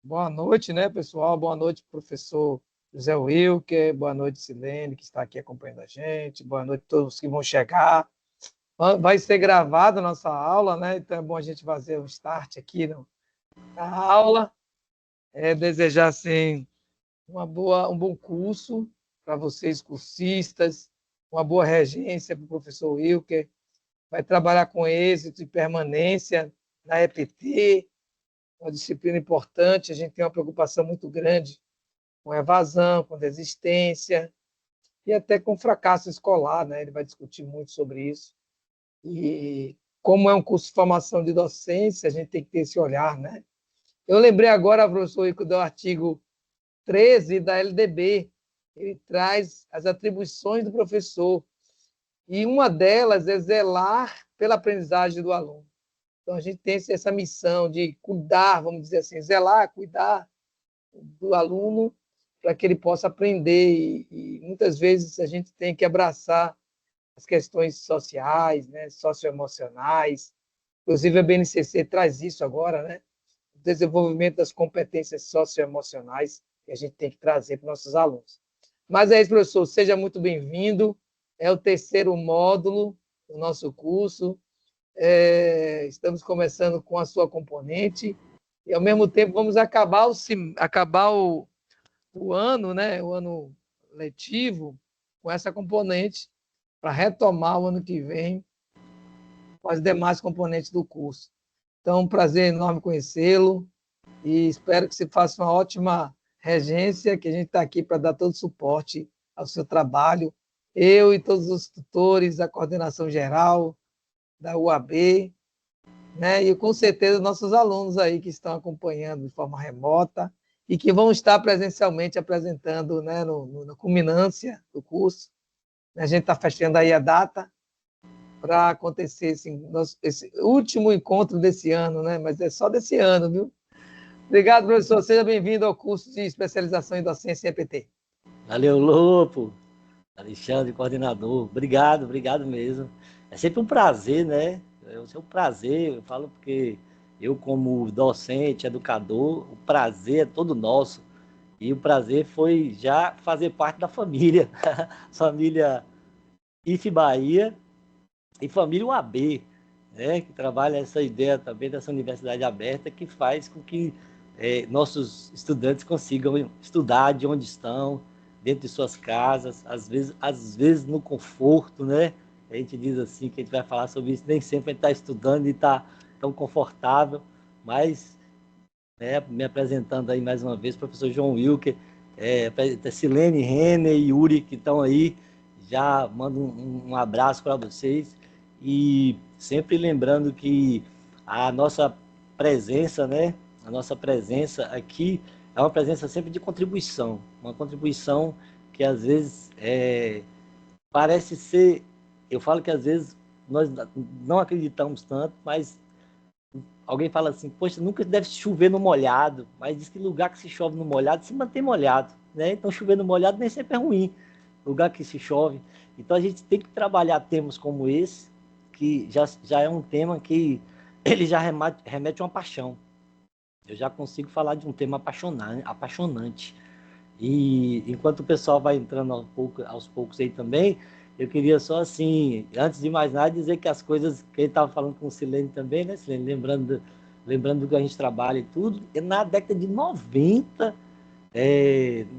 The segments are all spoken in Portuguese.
Boa noite, né, pessoal? Boa noite, professor José Wilker. Boa noite, Silene, que está aqui acompanhando a gente. Boa noite a todos que vão chegar. Vai ser gravada a nossa aula, né? Então é bom a gente fazer um start aqui na aula. Desejar, assim, um bom curso para vocês, cursistas, uma boa regência para o professor Wilker. Vai trabalhar com êxito e permanência na EPT, uma disciplina importante. A gente tem uma preocupação muito grande com evasão, com desistência e até com fracasso escolar, né? Ele vai discutir muito sobre isso. E como é um curso de formação de docência, a gente tem que ter esse olhar, né? Eu lembrei agora, professor Ico, do artigo 13 da LDB. Ele traz as atribuições do professor, e uma delas é zelar pela aprendizagem do aluno. Então, a gente tem essa missão de cuidar, vamos dizer assim, zelar, cuidar do aluno para que ele possa aprender. E muitas vezes a gente tem que abraçar as questões sociais, né, socioemocionais. Inclusive, a BNCC traz isso agora, né? O desenvolvimento das competências socioemocionais que a gente tem que trazer para os nossos alunos. Mas é isso, professor. Seja muito bem-vindo. É o terceiro módulo do nosso curso. Estamos começando com a sua componente e, ao mesmo tempo, vamos acabar o ano, né, o ano letivo, com essa componente, para retomar o ano que vem com as demais componentes do curso. Então, um prazer enorme conhecê-lo e espero que você faça uma ótima regência, que a gente está aqui para dar todo o suporte ao seu trabalho. Eu e todos os tutores, a coordenação geral da UAB, né? E com certeza nossos alunos aí que estão acompanhando de forma remota e que vão estar presencialmente apresentando, né, na culminância do curso. A gente está fechando aí a data para acontecer esse último encontro desse ano, né? Mas é só desse ano, viu? Obrigado, professor. Seja bem-vindo ao curso de especialização em docência em EPT. Valeu, Lopo, Alexandre, coordenador. Obrigado, obrigado mesmo. É sempre um prazer, né? É um prazer, eu falo porque eu, como docente, educador, o prazer é todo nosso. E o prazer foi já fazer parte da família, família IF Bahia e família UAB, né? Que trabalha essa ideia também dessa universidade aberta que faz com que nossos estudantes consigam estudar de onde estão, dentro de suas casas, às vezes no conforto, né? A gente diz assim, que a gente vai falar sobre isso, nem sempre a gente está estudando e está tão confortável, mas, né, me apresentando aí mais uma vez, professor João Wilker, Silene, Renner e Yuri, que estão aí, já mando um abraço para vocês, e sempre lembrando que a nossa presença, né, a nossa presença aqui é uma presença sempre de contribuição, uma contribuição que às vezes parece ser, eu falo que às vezes nós não acreditamos tanto, mas alguém fala assim, poxa, nunca deve chover no molhado, mas diz que lugar que se chove no molhado se mantém molhado, né? Então chover no molhado nem sempre é ruim, lugar que se chove. Então a gente tem que trabalhar temas como esse, que já é um tema que ele já remete a uma paixão. Eu já consigo falar de um tema apaixonante. E enquanto o pessoal vai entrando aos poucos aí também, eu queria só assim, antes de mais nada, dizer que as coisas que ele estava falando com o Silene também, né, Silene? Lembrando do que a gente trabalha e tudo, e na década de 90,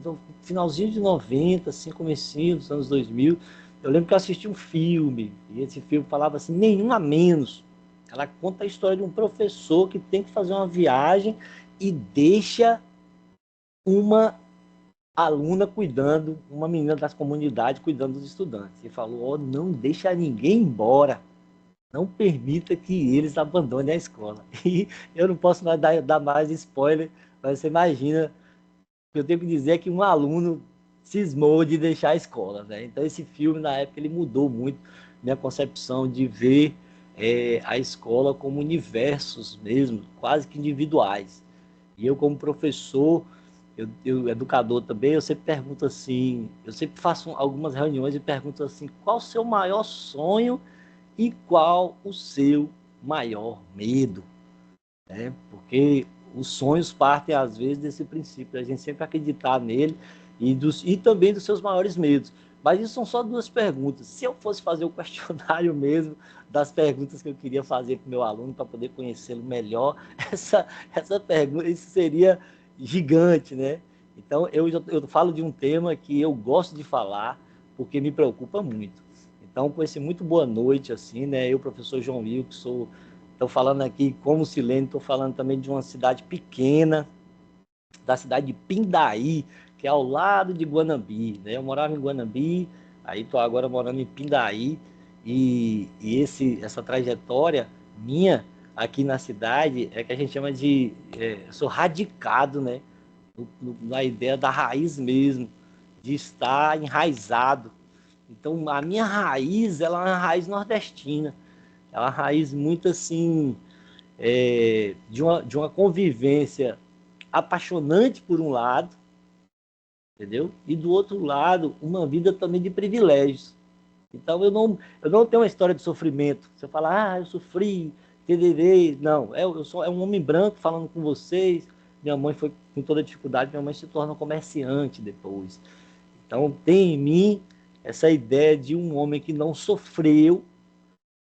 no finalzinho de 90, assim, comecinho dos anos 2000, eu lembro que eu assisti um filme, e esse filme falava assim, nenhum a menos. Ela conta a história de um professor que tem que fazer uma viagem e deixa uma aluna cuidando, uma menina das comunidades cuidando dos estudantes. E falou, oh, não deixa ninguém embora. Não permita que eles abandonem a escola. E eu não posso mais dar mais spoiler, mas você imagina, o que eu tenho que dizer é que um aluno cismou de deixar a escola. Né? Então esse filme, na época, ele mudou muito minha concepção de ver a escola como universos mesmo, quase que individuais. E eu, como professor, eu educador também, eu sempre pergunto assim, eu sempre faço algumas reuniões e pergunto assim, qual o seu maior sonho e qual o seu maior medo? Porque Os sonhos partem, às vezes, desse princípio, a gente sempre acreditar nele e também dos seus maiores medos. Mas isso são só 2 perguntas. Se eu fosse fazer o questionário mesmo das perguntas que eu queria fazer para o meu aluno, para poder conhecê-lo melhor, essa pergunta, isso seria gigante, né? Então, eu falo de um tema que eu gosto de falar, porque me preocupa muito. Então, com esse muito boa noite, assim, né? Eu, professor João Wilson, estou falando aqui como Silene, estou falando também de uma cidade pequena, da cidade de Pindaí, que é ao lado de Guanambi, né? Eu morava em Guanambi, aí estou agora morando em Pindaí, essa trajetória minha aqui na cidade é que a gente chama de... sou radicado, né? Na ideia da raiz mesmo, de estar enraizado. Então, a minha raiz, ela é uma raiz nordestina, é uma raiz muito assim, de uma convivência apaixonante por um lado, entendeu? E do outro lado, uma vida também de privilégios. Então, eu não tenho uma história de sofrimento. Você fala, eu sofri, tererê. Não, eu sou um homem branco falando com vocês. Minha mãe foi com toda dificuldade, minha mãe se torna comerciante depois. Então, tem em mim essa ideia de um homem que não sofreu,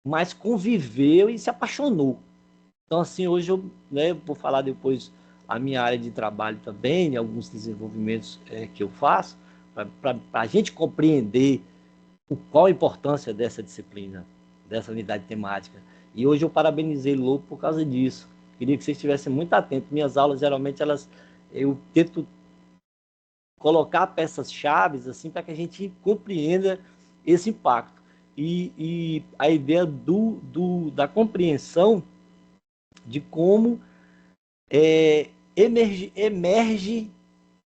mas conviveu e se apaixonou. Então, assim, hoje eu, né, vou falar depois a minha área de trabalho também, alguns desenvolvimentos que eu faço, para a gente compreender qual a importância dessa disciplina, dessa unidade temática. E hoje eu parabenizei o Lobo por causa disso. Queria que vocês estivessem muito atentos. Minhas aulas, geralmente, eu tento colocar peças-chave assim, para que a gente compreenda esse impacto. E a ideia da compreensão de como emerge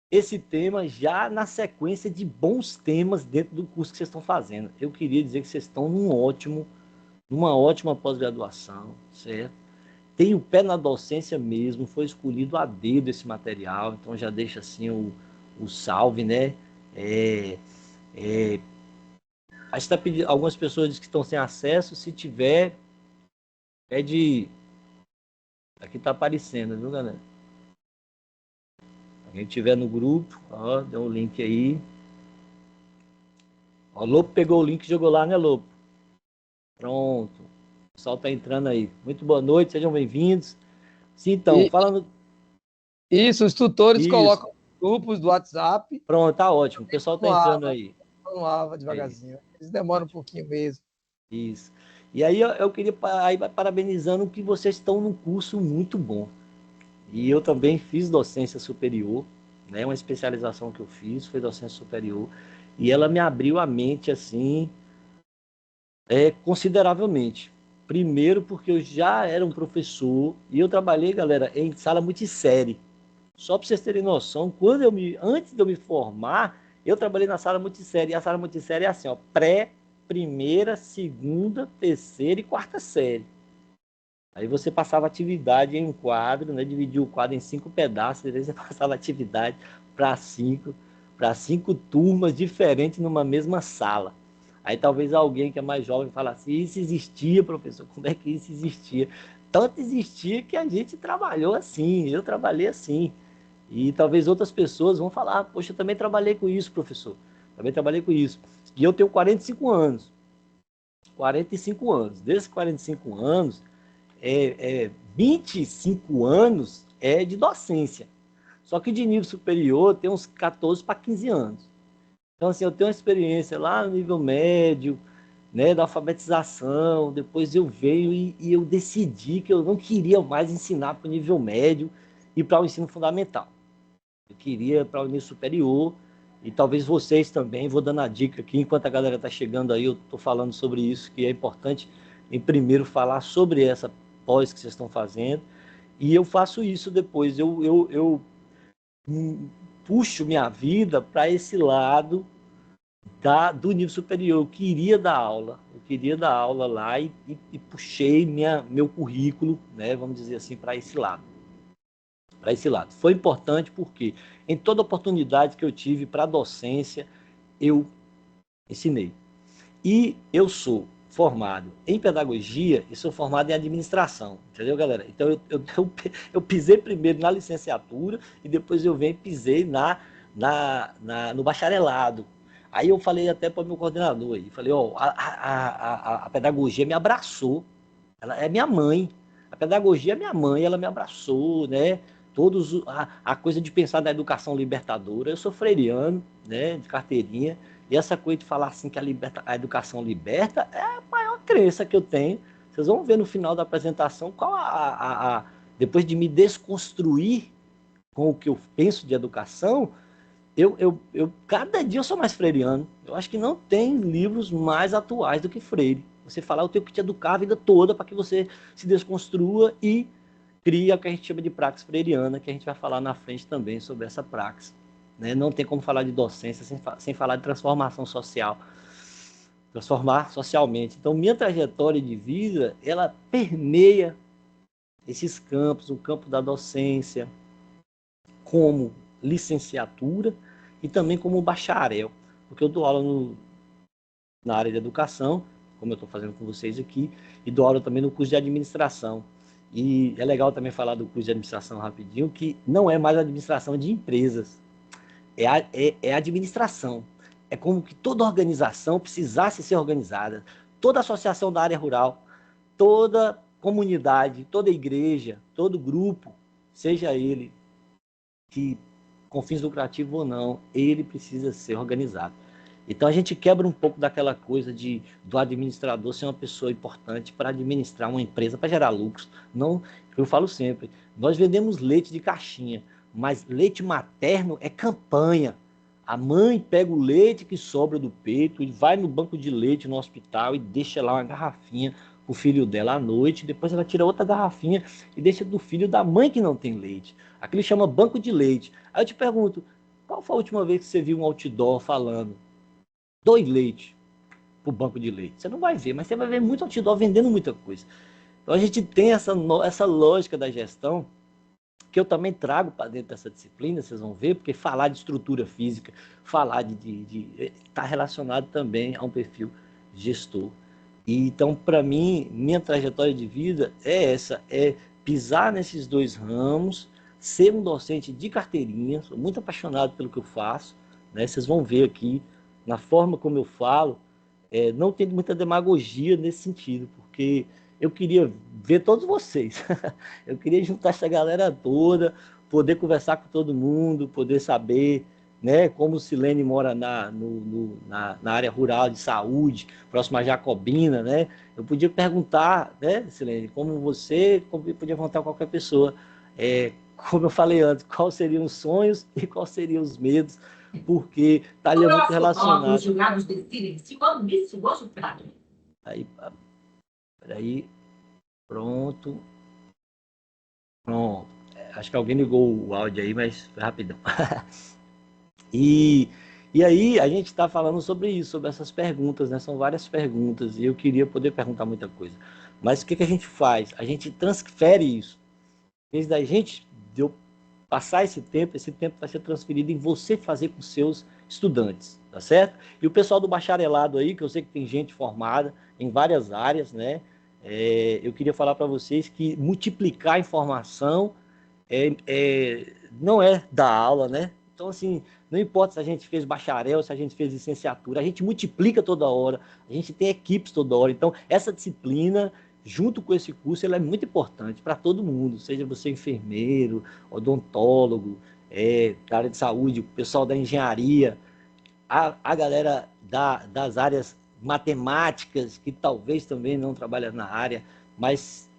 esse tema já na sequência de bons temas dentro do curso que vocês estão fazendo. Eu queria dizer que vocês estão numa ótima pós-graduação, certo? Tem o pé na docência mesmo, foi escolhido a dedo esse material, então já deixa assim o salve, né? A gente tá pedindo, algumas pessoas dizem que estão sem acesso, se tiver, pede. Aqui tá aparecendo, viu, galera? Quem tiver no grupo, ó, deu um link aí. Ó, o Lobo pegou o link e jogou lá, né, Lobo? Pronto. O pessoal tá entrando aí. Muito boa noite, sejam bem-vindos. Sim, então, E falando. isso, os tutores Isso. colocam grupos do WhatsApp. Pronto, tá ótimo. O pessoal tá entrando Manuava, aí. manuava Aí, devagarzinho. Eles demoram um ótimo. pouquinho mesmo. Isso. E aí eu queria aí parabenizando que vocês estão num curso muito bom. E eu também fiz docência superior, né? Uma especialização que eu fiz foi docência superior. E ela me abriu a mente, assim, consideravelmente. Primeiro porque eu já era um professor e eu trabalhei, galera, em sala multissérie. Só para vocês terem noção, antes de eu me formar, eu trabalhei na sala multissérie. E a sala multissérie é assim, ó, pré, primeira, segunda, terceira e quarta série. Aí você passava atividade em um quadro, né? Dividia o quadro em 5 pedaços, e aí você passava atividade para cinco turmas diferentes numa mesma sala. Aí talvez alguém que é mais jovem falasse, assim, isso existia, professor, como é que isso existia? Tanto existia que a gente trabalhou assim, eu trabalhei assim. E talvez outras pessoas vão falar, poxa, eu também trabalhei com isso, professor. Também trabalhei com isso. E eu tenho 45 anos. 45 anos. Desses 45 anos, 25 anos é de docência. Só que de nível superior tem uns 14 para 15 anos. Então, assim, eu tenho uma experiência lá no nível médio, né, da alfabetização. Depois eu veio e eu decidi que eu não queria mais ensinar para o nível médio e para o ensino fundamental. Eu queria para o nível superior. E talvez vocês também, vou dando a dica aqui, enquanto a galera está chegando aí, eu estou falando sobre isso, que é importante, em primeiro, falar sobre essa pós que vocês estão fazendo. E eu faço isso depois, eu puxo minha vida para esse lado do nível superior. Eu queria dar aula lá e puxei meu currículo, né, vamos dizer assim, para esse lado. Para esse lado. Foi importante porque em toda oportunidade que eu tive para docência, eu ensinei. E eu sou formado em pedagogia e sou formado em administração, entendeu, galera? Então eu pisei primeiro na licenciatura e depois eu pisei no bacharelado. Aí eu falei até para o meu coordenador aí, falei, ó, a pedagogia me abraçou, ela é minha mãe, a pedagogia é minha mãe, ela me abraçou, né? A coisa de pensar na educação libertadora, eu sou freiriano, né, de carteirinha, e essa coisa de falar assim que a educação liberta é a maior crença que eu tenho. Vocês vão ver no final da apresentação depois de me desconstruir com o que eu penso de educação, cada dia eu sou mais freiriano. Eu acho que não tem livros mais atuais do que Freire. Você falar, eu tenho que te educar a vida toda para que você se desconstrua e cria o que a gente chama de praxis freiriana, que a gente vai falar na frente também sobre essa praxis. Né? Não tem como falar de docência sem falar de transformação social. Transformar socialmente. Então, minha trajetória de vida, ela permeia esses campos, o campo da docência, como licenciatura e também como bacharel, porque eu dou aula na área de educação, como eu estou fazendo com vocês aqui, e dou aula também no curso de administração. E é legal também falar do curso de administração rapidinho, que não é mais administração de empresas, é administração. É como que toda organização precisasse ser organizada, toda associação da área rural, toda comunidade, toda igreja, todo grupo, seja ele que com fins lucrativos ou não, ele precisa ser organizado. Então a gente quebra um pouco daquela coisa do administrador ser uma pessoa importante para administrar uma empresa, para gerar lucros. Não, eu falo sempre, nós vendemos leite de caixinha, mas leite materno é campanha. A mãe pega o leite que sobra do peito e vai no banco de leite no hospital e deixa lá uma garrafinha para o filho dela à noite, depois ela tira outra garrafinha e deixa do filho da mãe que não tem leite. Aquilo chama banco de leite. Aí eu te pergunto, qual foi a última vez que você viu um outdoor falando 2 leites para o banco de leite? Você não vai ver, mas você vai ver muito outdoor vendendo muita coisa. Então a gente tem essa lógica da gestão que eu também trago para dentro dessa disciplina, vocês vão ver, porque falar de estrutura física, falar está relacionado também a um perfil gestor. E, então, para mim, minha trajetória de vida é essa, é pisar nesses 2 ramos, ser um docente de carteirinha, sou muito apaixonado pelo que eu faço, né? Vocês vão ver aqui, na forma como eu falo, não tem muita demagogia nesse sentido, porque eu queria ver todos vocês, eu queria juntar essa galera toda, poder conversar com todo mundo, poder saber, né, como o Silene mora na área rural de saúde, próximo a Jacobina, né? Eu podia perguntar, né, Silene, como podia perguntar a qualquer pessoa, como eu falei antes, quais seriam os sonhos e quais seriam os medos, porque estaria muito relacionado. Os julgados decidem se o resultado. Aí, peraí, pronto. Acho que alguém ligou o áudio aí, mas foi rapidão. E aí a gente está falando sobre isso, sobre essas perguntas, né? São várias perguntas e eu queria poder perguntar muita coisa. Mas o que a gente faz? A gente transfere isso. Em vez da gente de eu passar esse tempo vai ser transferido em você fazer com seus estudantes, tá certo? E o pessoal do bacharelado aí, que eu sei que tem gente formada em várias áreas, né? Eu queria falar para vocês que multiplicar a informação não é dar aula, né? Então, assim, não importa se a gente fez bacharel, se a gente fez licenciatura, a gente multiplica toda hora, a gente tem equipes toda hora. Então, essa disciplina, junto com esse curso, ela é muito importante para todo mundo, seja você enfermeiro, odontólogo, da área de saúde, o pessoal da engenharia, a galera das áreas matemáticas, que talvez também não trabalha na área, mas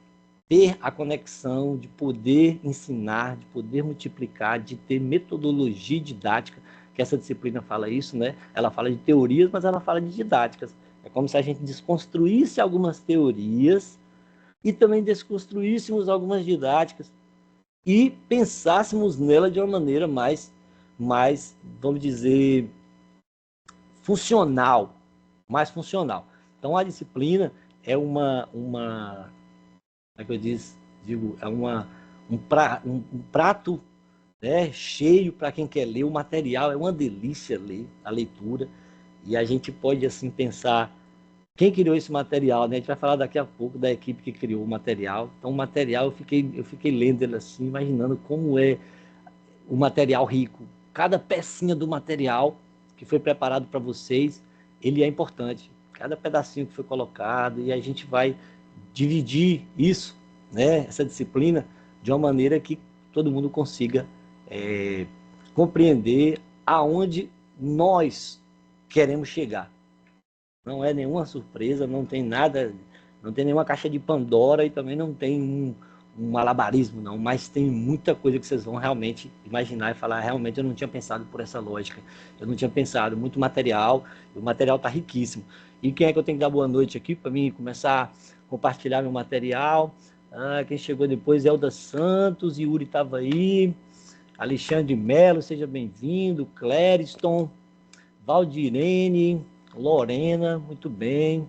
ter a conexão de poder ensinar, de poder multiplicar, de ter metodologia didática, que essa disciplina fala isso, né? Ela fala de teorias, mas ela fala de didáticas. É como se a gente desconstruísse algumas teorias e também desconstruíssemos algumas didáticas e pensássemos nela de uma maneira mais vamos dizer, funcional, mais funcional. Então, a disciplina é como é que eu digo, é um prato, né, cheio para quem quer ler. O material é uma delícia ler, a leitura, e a gente pode assim pensar quem criou esse material, né? A gente vai falar daqui a pouco da equipe que criou o material. Então, o material, eu fiquei lendo ele assim, imaginando como é o material rico. Cada pecinha do material que foi preparado para vocês, ele é importante. Cada pedacinho que foi colocado, e a gente vai dividir isso, né, essa disciplina, de uma maneira que todo mundo consiga compreender aonde nós queremos chegar. Não é nenhuma surpresa, não tem nada, não tem nenhuma caixa de Pandora e também não tem um malabarismo, não, mas tem muita coisa que vocês vão realmente imaginar e falar, realmente eu não tinha pensado por essa lógica, eu não tinha pensado, muito material, o material está riquíssimo. E quem é que eu tenho que dar boa noite aqui para mim começar a compartilhar meu material? Quem chegou depois é Elda Santos, Yuri estava aí, Alexandre Melo, seja bem-vindo, Clériston, Valdirene, Lorena, muito bem.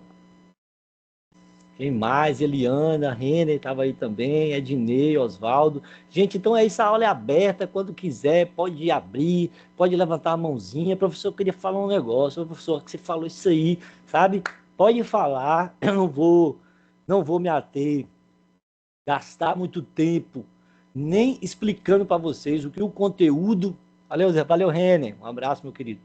Quem mais? Eliana, Renner estava aí também, Ednei, Oswaldo. Gente, então essa aula é aberta, quando quiser, pode abrir, pode levantar a mãozinha. Professor, eu queria falar um negócio. Professor, que você falou isso aí, sabe? Pode falar, eu não vou me ater, gastar muito tempo, nem explicando para vocês o que o conteúdo... Valeu, Zé, valeu, Renner. Um abraço, meu querido.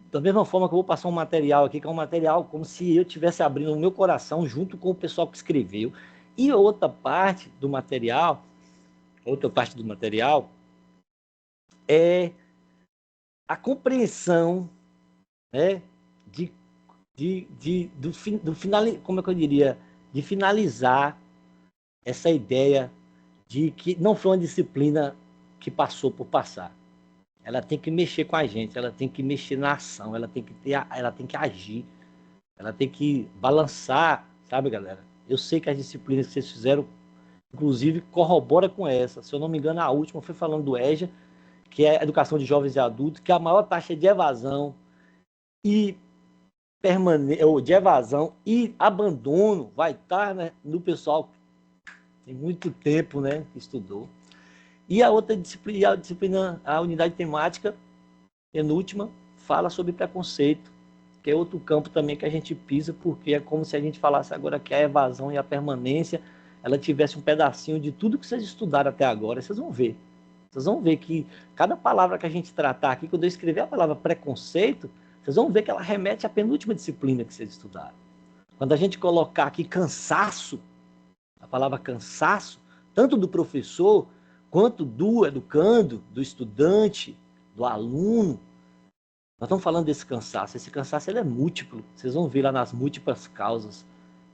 Da mesma forma que eu vou passar um material aqui, que é um material como se eu estivesse abrindo o meu coração junto com o pessoal que escreveu. E outra parte do material é a compreensão, né, como é que eu diria, de finalizar essa ideia de que não foi uma disciplina que passou por passar. Ela tem que mexer com a gente, ela tem que mexer na ação, ela tem que agir. Ela tem que balançar, sabe, galera? Eu sei que as disciplinas que vocês fizeram, inclusive, corrobora com essa. Se eu não me engano, a última foi falando do EJA, que é Educação de Jovens e Adultos, que a maior taxa de evasão e ou de evasão e abandono vai estar, né, no pessoal que tem muito tempo, né, que estudou. E a outra disciplina, a unidade temática, penúltima, fala sobre preconceito, que é outro campo também que a gente pisa, porque é como se a gente falasse agora que a evasão e a permanência, ela tivesse um pedacinho de tudo que vocês estudaram até agora. Vocês vão ver. Vocês vão ver que cada palavra que a gente tratar aqui, quando eu escrever a palavra preconceito, vocês vão ver que ela remete à penúltima disciplina que vocês estudaram. Quando a gente colocar aqui cansaço, a palavra cansaço, tanto do professor, quanto do educando, do estudante, do aluno, nós estamos falando desse cansaço. Esse cansaço ele é múltiplo. Vocês vão ver lá nas múltiplas causas.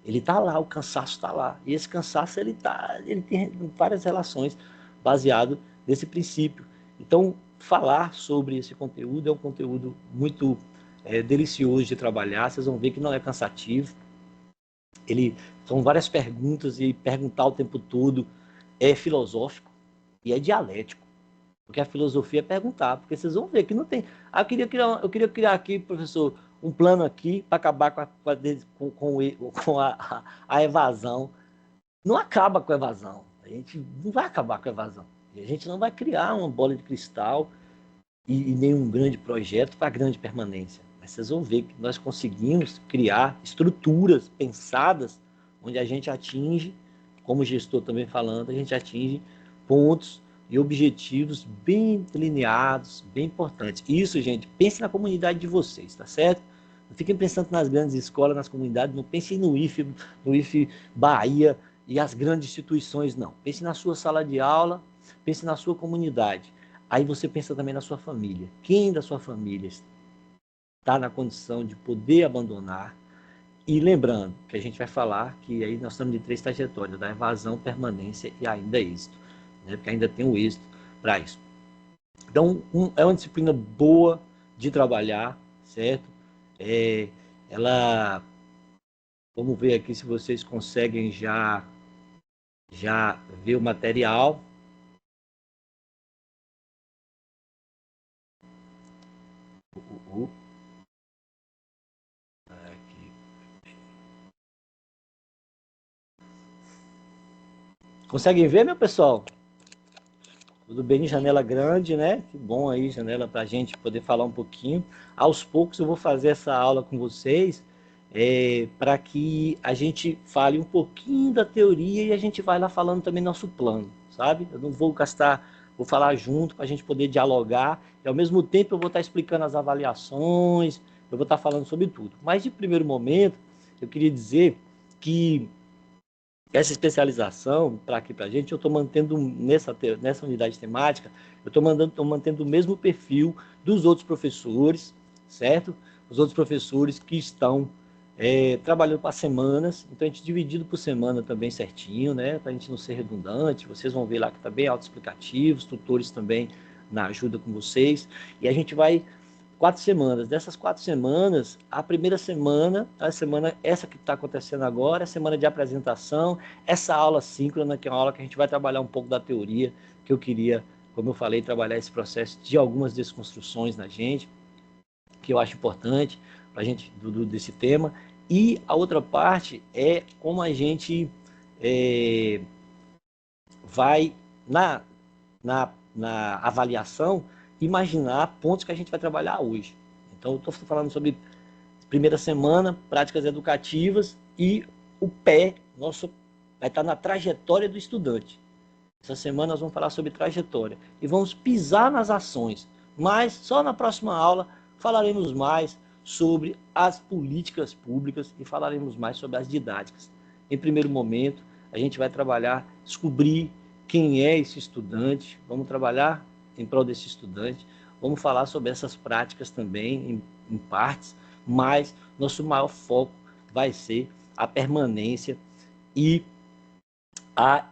Ele está lá, o cansaço está lá. E esse cansaço ele tem várias relações baseado nesse princípio. Então, falar sobre esse conteúdo é um conteúdo muito delicioso de trabalhar. Vocês vão ver que não é cansativo. São várias perguntas e perguntar o tempo todo é filosófico e é dialético. Porque a filosofia é perguntar, porque vocês vão ver que não tem. Eu queria criar aqui, professor, um plano aqui para acabar com a evasão. Não acaba com a evasão. A gente não vai acabar com a evasão. E a gente não vai criar uma bola de cristal e nenhum grande projeto para grande permanência. Mas vocês vão ver que nós conseguimos criar estruturas pensadas onde a gente atinge, como gestor também falando, a gente atinge pontos e objetivos bem delineados, bem importantes. Isso, gente, pense na comunidade de vocês, tá certo? Não fiquem pensando nas grandes escolas, nas comunidades, não pense no IFE Bahia e as grandes instituições, não. Pense na sua sala de aula, pense na sua comunidade. Aí você pensa também na sua família. Quem da sua família está na condição de poder abandonar? E lembrando que a gente vai falar que aí nós estamos de 3 trajetórias, da evasão, permanência e ainda êxito, né? Porque ainda tem o êxito para isso. Então, é uma disciplina boa de trabalhar, certo? Vamos ver aqui se vocês conseguem já ver o material. Aqui. Conseguem ver, meu pessoal? Tudo bem, janela grande, né? Que bom aí, janela para a gente poder falar um pouquinho. Aos poucos eu vou fazer essa aula com vocês, para que a gente fale um pouquinho da teoria e a gente vai lá falando também nosso plano, sabe? Eu não vou vou falar junto para a gente poder dialogar e ao mesmo tempo eu vou estar explicando as avaliações, eu vou estar falando sobre tudo. Mas de primeiro momento, eu queria dizer que essa especialização para aqui para a gente, eu estou mantendo nessa unidade temática, eu estou mantendo o mesmo perfil dos outros professores, certo? Os outros professores que estão trabalhando para semanas, então a gente dividido por semana também certinho, né? Para a gente não ser redundante, vocês vão ver lá que está bem autoexplicativo, os tutores também na ajuda com vocês, e a gente vai 4 semanas. Dessas 4 semanas, a primeira semana, a semana essa que está acontecendo agora, a semana de apresentação, essa aula síncrona, que é uma aula que a gente vai trabalhar um pouco da teoria, que eu queria, como eu falei, trabalhar esse processo de algumas desconstruções na gente, que eu acho importante para a gente desse tema. E a outra parte é como a gente vai na avaliação imaginar pontos que a gente vai trabalhar hoje. Então, eu estou falando sobre primeira semana, práticas educativas, e o pé nosso vai estar na trajetória do estudante. Essa semana nós vamos falar sobre trajetória e vamos pisar nas ações, mas só na próxima aula falaremos mais sobre as políticas públicas e falaremos mais sobre as didáticas. Em primeiro momento, a gente vai trabalhar, descobrir quem é esse estudante, vamos trabalhar em prol desse estudante, vamos falar sobre essas práticas também, em partes, mas nosso maior foco vai ser a permanência e a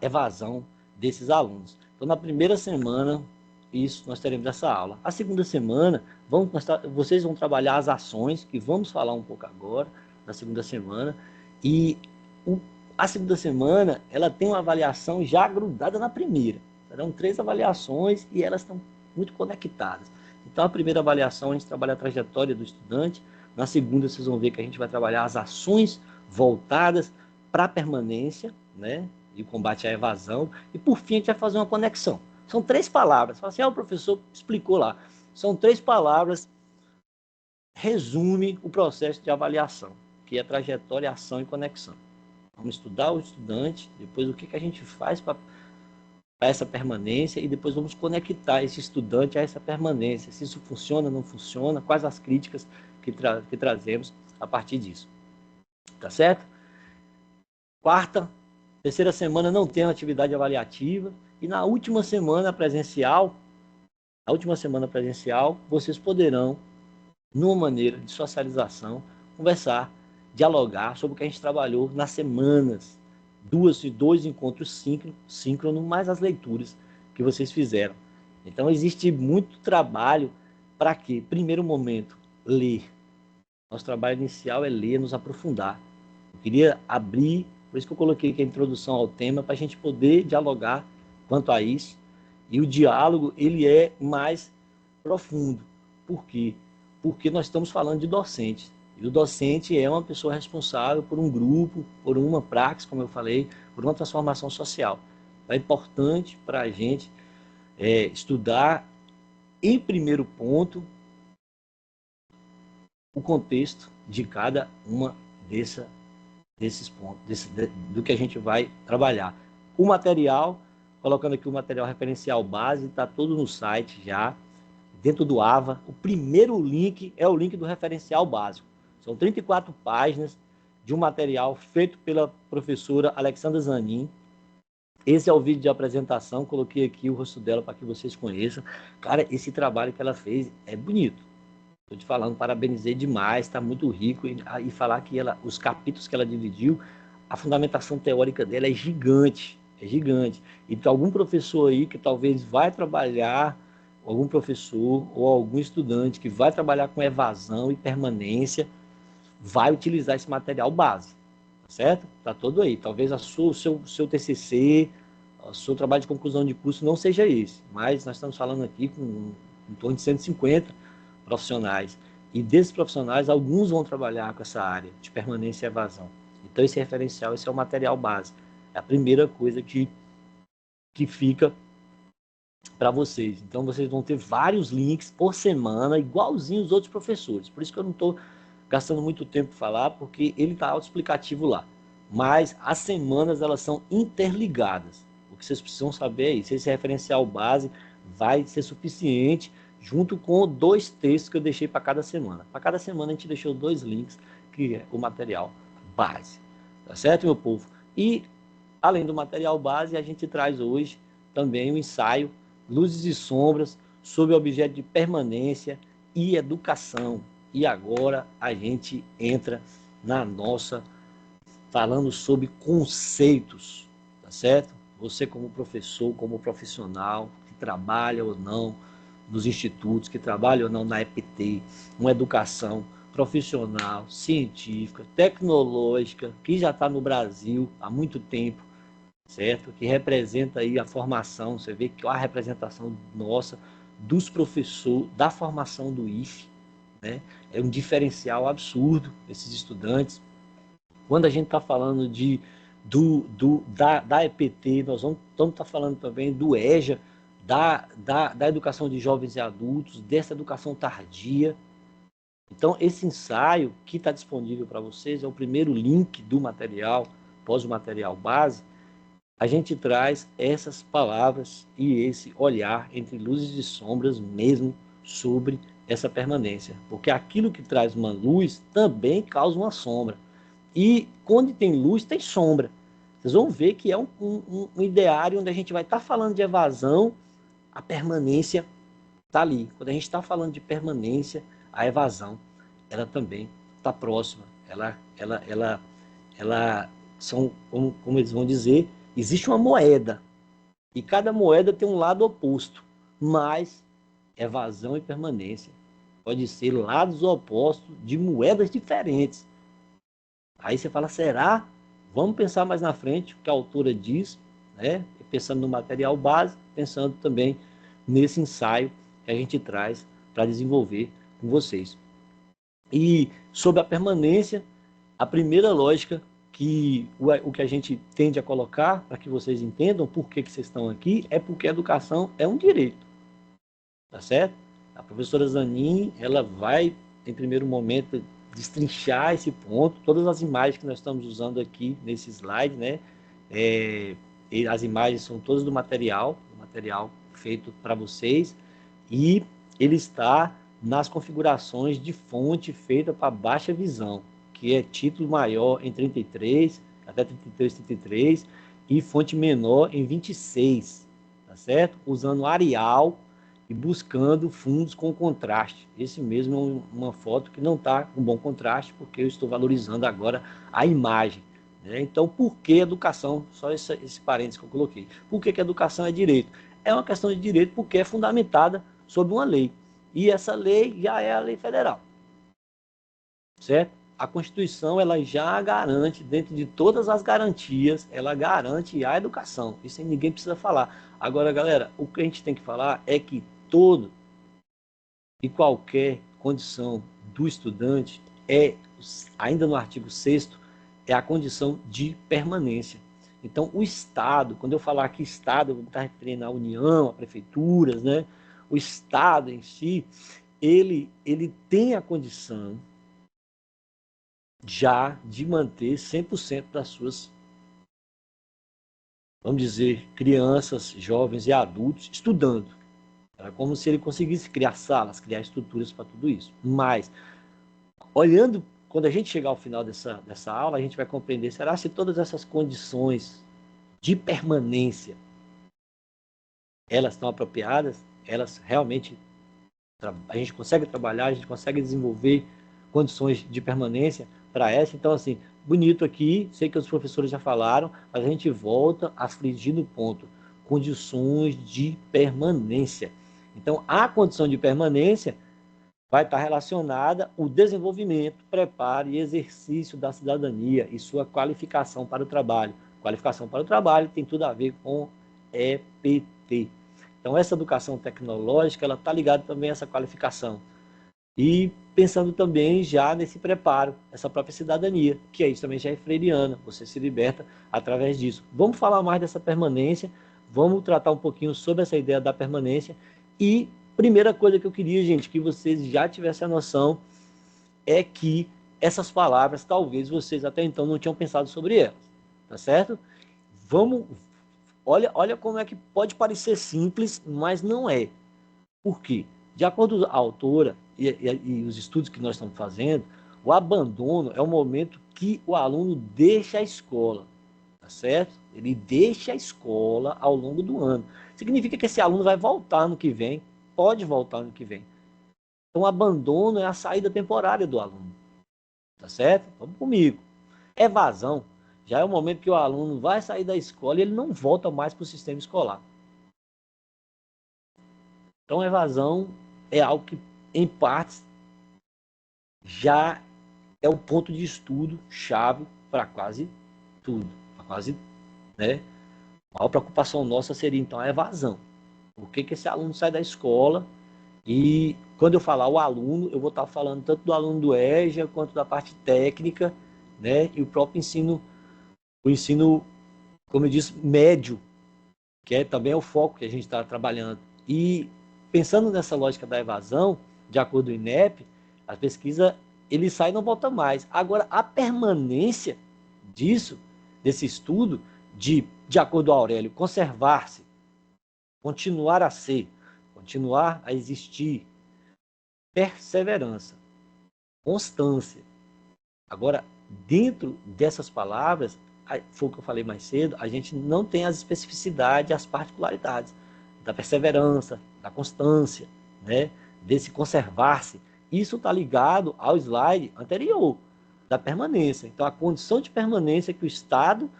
evasão desses alunos. Então, na primeira semana, nós teremos essa aula. A segunda semana, vocês vão trabalhar as ações, que vamos falar um pouco agora, na segunda semana, e a segunda semana, ela tem uma avaliação já grudada na primeira. Serão 3 avaliações e elas estão muito conectadas. Então, a primeira avaliação, a gente trabalha a trajetória do estudante. Na segunda, vocês vão ver que a gente vai trabalhar as ações voltadas para a permanência, né, e o combate à evasão. E, por fim, a gente vai fazer uma conexão. São 3 palavras. Fala assim, o professor explicou lá. São 3 palavras, resume o processo de avaliação, que é trajetória, ação e conexão. Vamos estudar o estudante, depois o que a gente faz para essa permanência e depois vamos conectar esse estudante a essa permanência, se isso funciona, não funciona, quais as críticas que trazemos a partir disso. Tá certo? Terceira semana não tem atividade avaliativa e na última semana presencial, vocês poderão, numa maneira de socialização, conversar, dialogar sobre o que a gente trabalhou nas semanas, 2 encontros síncronos, mais as leituras que vocês fizeram. Então, existe muito trabalho para quê? Primeiro momento, ler. Nosso trabalho inicial é ler, nos aprofundar. Eu queria abrir, por isso que eu coloquei aqui a introdução ao tema, para a gente poder dialogar quanto a isso. E o diálogo, ele é mais profundo. Por quê? Porque nós estamos falando de docentes. E o docente é uma pessoa responsável por um grupo, por uma praxis, como eu falei, por uma transformação social. É importante para a gente estudar, em primeiro ponto, o contexto de cada uma desses pontos, do que a gente vai trabalhar. O material, colocando aqui o material referencial base, está todo no site já, dentro do AVA. O primeiro link é o link do referencial básico. São 34 páginas de um material feito pela professora Alexandra Zanin. Esse é o vídeo de apresentação, coloquei aqui o rosto dela para que vocês conheçam. Cara, esse trabalho que ela fez é bonito. Estou te falando, parabenizei demais, está muito rico. E falar que os capítulos que ela dividiu, a fundamentação teórica dela é gigante. É gigante. Então, algum professor aí que talvez vai trabalhar, algum professor ou algum estudante que vai trabalhar com evasão e permanência, vai utilizar esse material base. Certo? Está todo aí. Talvez o seu TCC, o seu trabalho de conclusão de curso não seja esse, mas nós estamos falando aqui com em torno de 150 profissionais. E desses profissionais, alguns vão trabalhar com essa área de permanência e evasão. Então, esse referencial, esse é o material base. É a primeira coisa que fica para vocês. Então, vocês vão ter vários links por semana, igualzinho os outros professores. Por isso que eu não estou gastando muito tempo para falar, porque ele está autoexplicativo lá. Mas as semanas, elas são interligadas. O que vocês precisam saber é isso. Esse referencial base vai ser suficiente, junto com 2 textos que eu deixei para cada semana. Para cada semana a gente deixou 2 links, que é o material base. Tá certo, meu povo? E, além do material base, a gente traz hoje também o ensaio Luzes e Sombras sobre objeto de permanência e educação. E agora a gente entra na nossa, falando sobre conceitos, tá certo? Você como professor, como profissional, que trabalha ou não nos institutos, que trabalha ou não na EPT, uma educação profissional, científica, tecnológica, que já está no Brasil há muito tempo, certo? Que representa aí a formação, você vê que a representação nossa dos professores, da formação do IFE, né? É um diferencial absurdo esses estudantes. Quando a gente está falando da EPT, nós estamos estar falando também do EJA, da educação de jovens e adultos, dessa educação tardia. Então, esse ensaio que está disponível para vocês é o primeiro link do material, após o material base. A gente traz essas palavras e esse olhar entre luzes e sombras mesmo sobre essa permanência. Porque aquilo que traz uma luz também causa uma sombra. E quando tem luz, tem sombra. Vocês vão ver que é um ideário onde a gente vai estar falando de evasão, a permanência está ali. Quando a gente está falando de permanência, a evasão, ela também está próxima. Ela são, como eles vão dizer, existe uma moeda. E cada moeda tem um lado oposto. Mas evasão e permanência pode ser lados opostos de moedas diferentes. Aí você fala, será? Vamos pensar mais na frente o que a autora diz, né? Pensando no material base, pensando também nesse ensaio que a gente traz para desenvolver com vocês. E sobre a permanência, a primeira lógica que o que a gente tende a colocar, para que vocês entendam por que vocês estão aqui, é porque a educação é um direito, tá certo? A professora Zanini, ela vai, em primeiro momento, destrinchar esse ponto. Todas as imagens que nós estamos usando aqui nesse slide, né? As imagens são todas do material feito para vocês, e ele está nas configurações de fonte feita para baixa visão, que é título maior em 33, até 33, 33, e fonte menor em 26, tá certo? Usando Arial e buscando fundos com contraste. Esse mesmo é uma foto que não está com bom contraste, porque eu estou valorizando agora a imagem. Né? Então, por que educação? Só esse parênteses que eu coloquei. Por que a educação é direito? É uma questão de direito porque é fundamentada sob uma lei. E essa lei já é a lei federal. Certo? A Constituição, ela já garante, dentro de todas as garantias, ela garante a educação. Isso aí ninguém precisa falar. Agora, galera, o que a gente tem que falar é que todo e qualquer condição do estudante é, ainda no artigo 6º, é a condição de permanência. Então, o Estado, quando eu falar aqui Estado, eu vou estar referindo à União, a prefeituras, né? O Estado em si, ele tem a condição já de manter 100% das suas, vamos dizer, crianças, jovens e adultos estudando. Era como se ele conseguisse criar salas, criar estruturas para tudo isso. Mas, olhando, quando a gente chegar ao final dessa aula, a gente vai compreender, será se todas essas condições de permanência, elas estão apropriadas? Elas realmente, a gente consegue trabalhar, a gente consegue desenvolver condições de permanência para essa? Então, assim, bonito aqui, sei que os professores já falaram, mas a gente volta a frigir no ponto, condições de permanência. Então, a condição de permanência vai estar relacionada ao desenvolvimento, preparo e exercício da cidadania e sua qualificação para o trabalho. Qualificação para o trabalho tem tudo a ver com EPT. Então, essa educação tecnológica, ela está ligada também a essa qualificação. E pensando também já nesse preparo, essa própria cidadania, que é isso também já é freiriana, você se liberta através disso. Vamos falar mais dessa permanência, vamos tratar um pouquinho sobre essa ideia da permanência. E primeira coisa que eu queria, gente, que vocês já tivessem a noção, é que essas palavras, talvez vocês até então não tinham pensado sobre elas, tá certo? Olha como é que pode parecer simples, mas não é. Por quê? De acordo com a autora e os estudos que nós estamos fazendo, o abandono é o momento que o aluno deixa a escola, tá certo? Ele deixa a escola ao longo do ano. Significa que esse aluno vai voltar ano que vem, pode voltar ano que vem. Então, o abandono é a saída temporária do aluno, tá certo? Vamos comigo. Evasão já é o momento que o aluno vai sair da escola e ele não volta mais para o sistema escolar. Então, a evasão é algo que, em partes, já é o ponto de estudo chave para quase tudo. Para quase, né? A maior preocupação nossa seria, então, a evasão. Por que esse aluno sai da escola? E quando eu falar o aluno, eu vou estar falando tanto do aluno do EJA, quanto da parte técnica, né? E o próprio ensino, o ensino, como eu disse, médio, que também é o foco que a gente está trabalhando. E pensando nessa lógica da evasão, de acordo com o INEP, a pesquisa, ele sai e não volta mais. Agora, a permanência disso, desse estudo, de acordo com Aurélio, conservar-se, continuar a ser, continuar a existir, perseverança, constância. Agora, dentro dessas palavras, foi o que eu falei mais cedo, a gente não tem as especificidades, as particularidades da perseverança, da constância, né? Desse conservar-se. Isso está ligado ao slide anterior, da permanência. Então, a condição de permanência que o Estado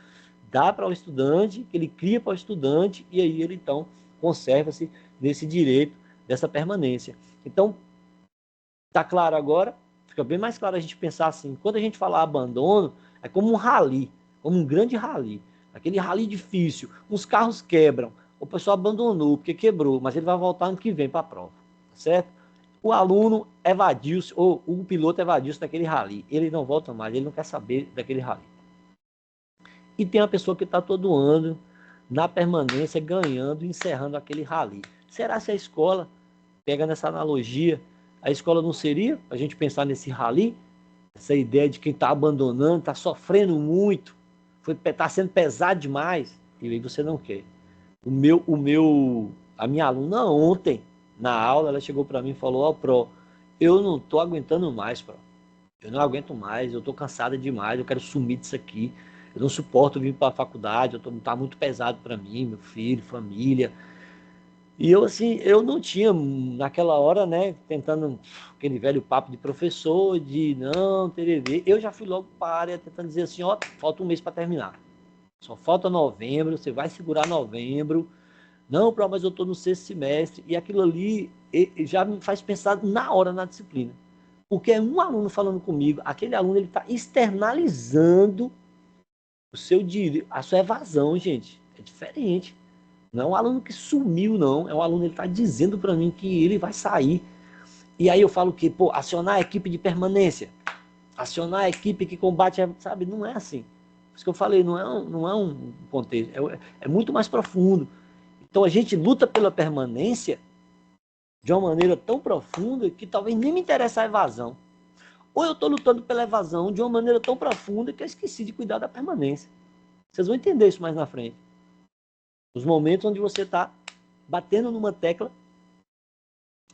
dá para o estudante, que ele cria para o estudante, e aí ele, então, conserva-se nesse direito dessa permanência. Então, está claro agora? Fica bem mais claro a gente pensar assim, quando a gente falar abandono, é como um rally, como um grande rally, aquele rally difícil, os carros quebram, o pessoal abandonou porque quebrou, mas ele vai voltar ano que vem para a prova, certo? O aluno evadiu-se, ou o piloto evadiu-se daquele rally, ele não volta mais, ele não quer saber daquele rally. E tem a pessoa que está todo ano, na permanência, ganhando, encerrando aquele rally. Será que a escola, pega nessa analogia, a escola não seria, a gente pensar nesse rally, essa ideia de quem está abandonando, está sofrendo muito, está sendo pesado demais, e aí você não quer. A minha aluna ontem, na aula, ela chegou para mim e falou, Pro, eu não estou aguentando mais, Pro. Eu não aguento mais, eu estou cansada demais, eu quero sumir disso aqui. Eu não suporto vir para a faculdade, está muito pesado para mim, meu filho, família. E eu, assim, eu não tinha, naquela hora, né, tentando aquele velho papo de professor, de não, tererê. Eu já fui logo para a área tentando dizer assim, ó, falta um mês para terminar. Só falta novembro, você vai segurar novembro. Não, mas eu estou no sexto semestre. E aquilo ali já me faz pensar na hora na disciplina. Porque é um aluno falando comigo, aquele aluno ele está externalizando a sua evasão, gente. É diferente. Não é um aluno que sumiu, não. É um aluno que está dizendo para mim que ele vai sair. E aí eu falo que, pô, acionar a equipe de permanência. Acionar a equipe que combate, sabe? Não é assim. Por isso que eu falei, não é um contexto. É muito mais profundo. Então a gente luta pela permanência de uma maneira tão profunda que talvez nem me interesse a evasão. Ou eu estou lutando pela evasão de uma maneira tão profunda que eu esqueci de cuidar da permanência. Vocês vão entender isso mais na frente. Os momentos onde você está batendo numa tecla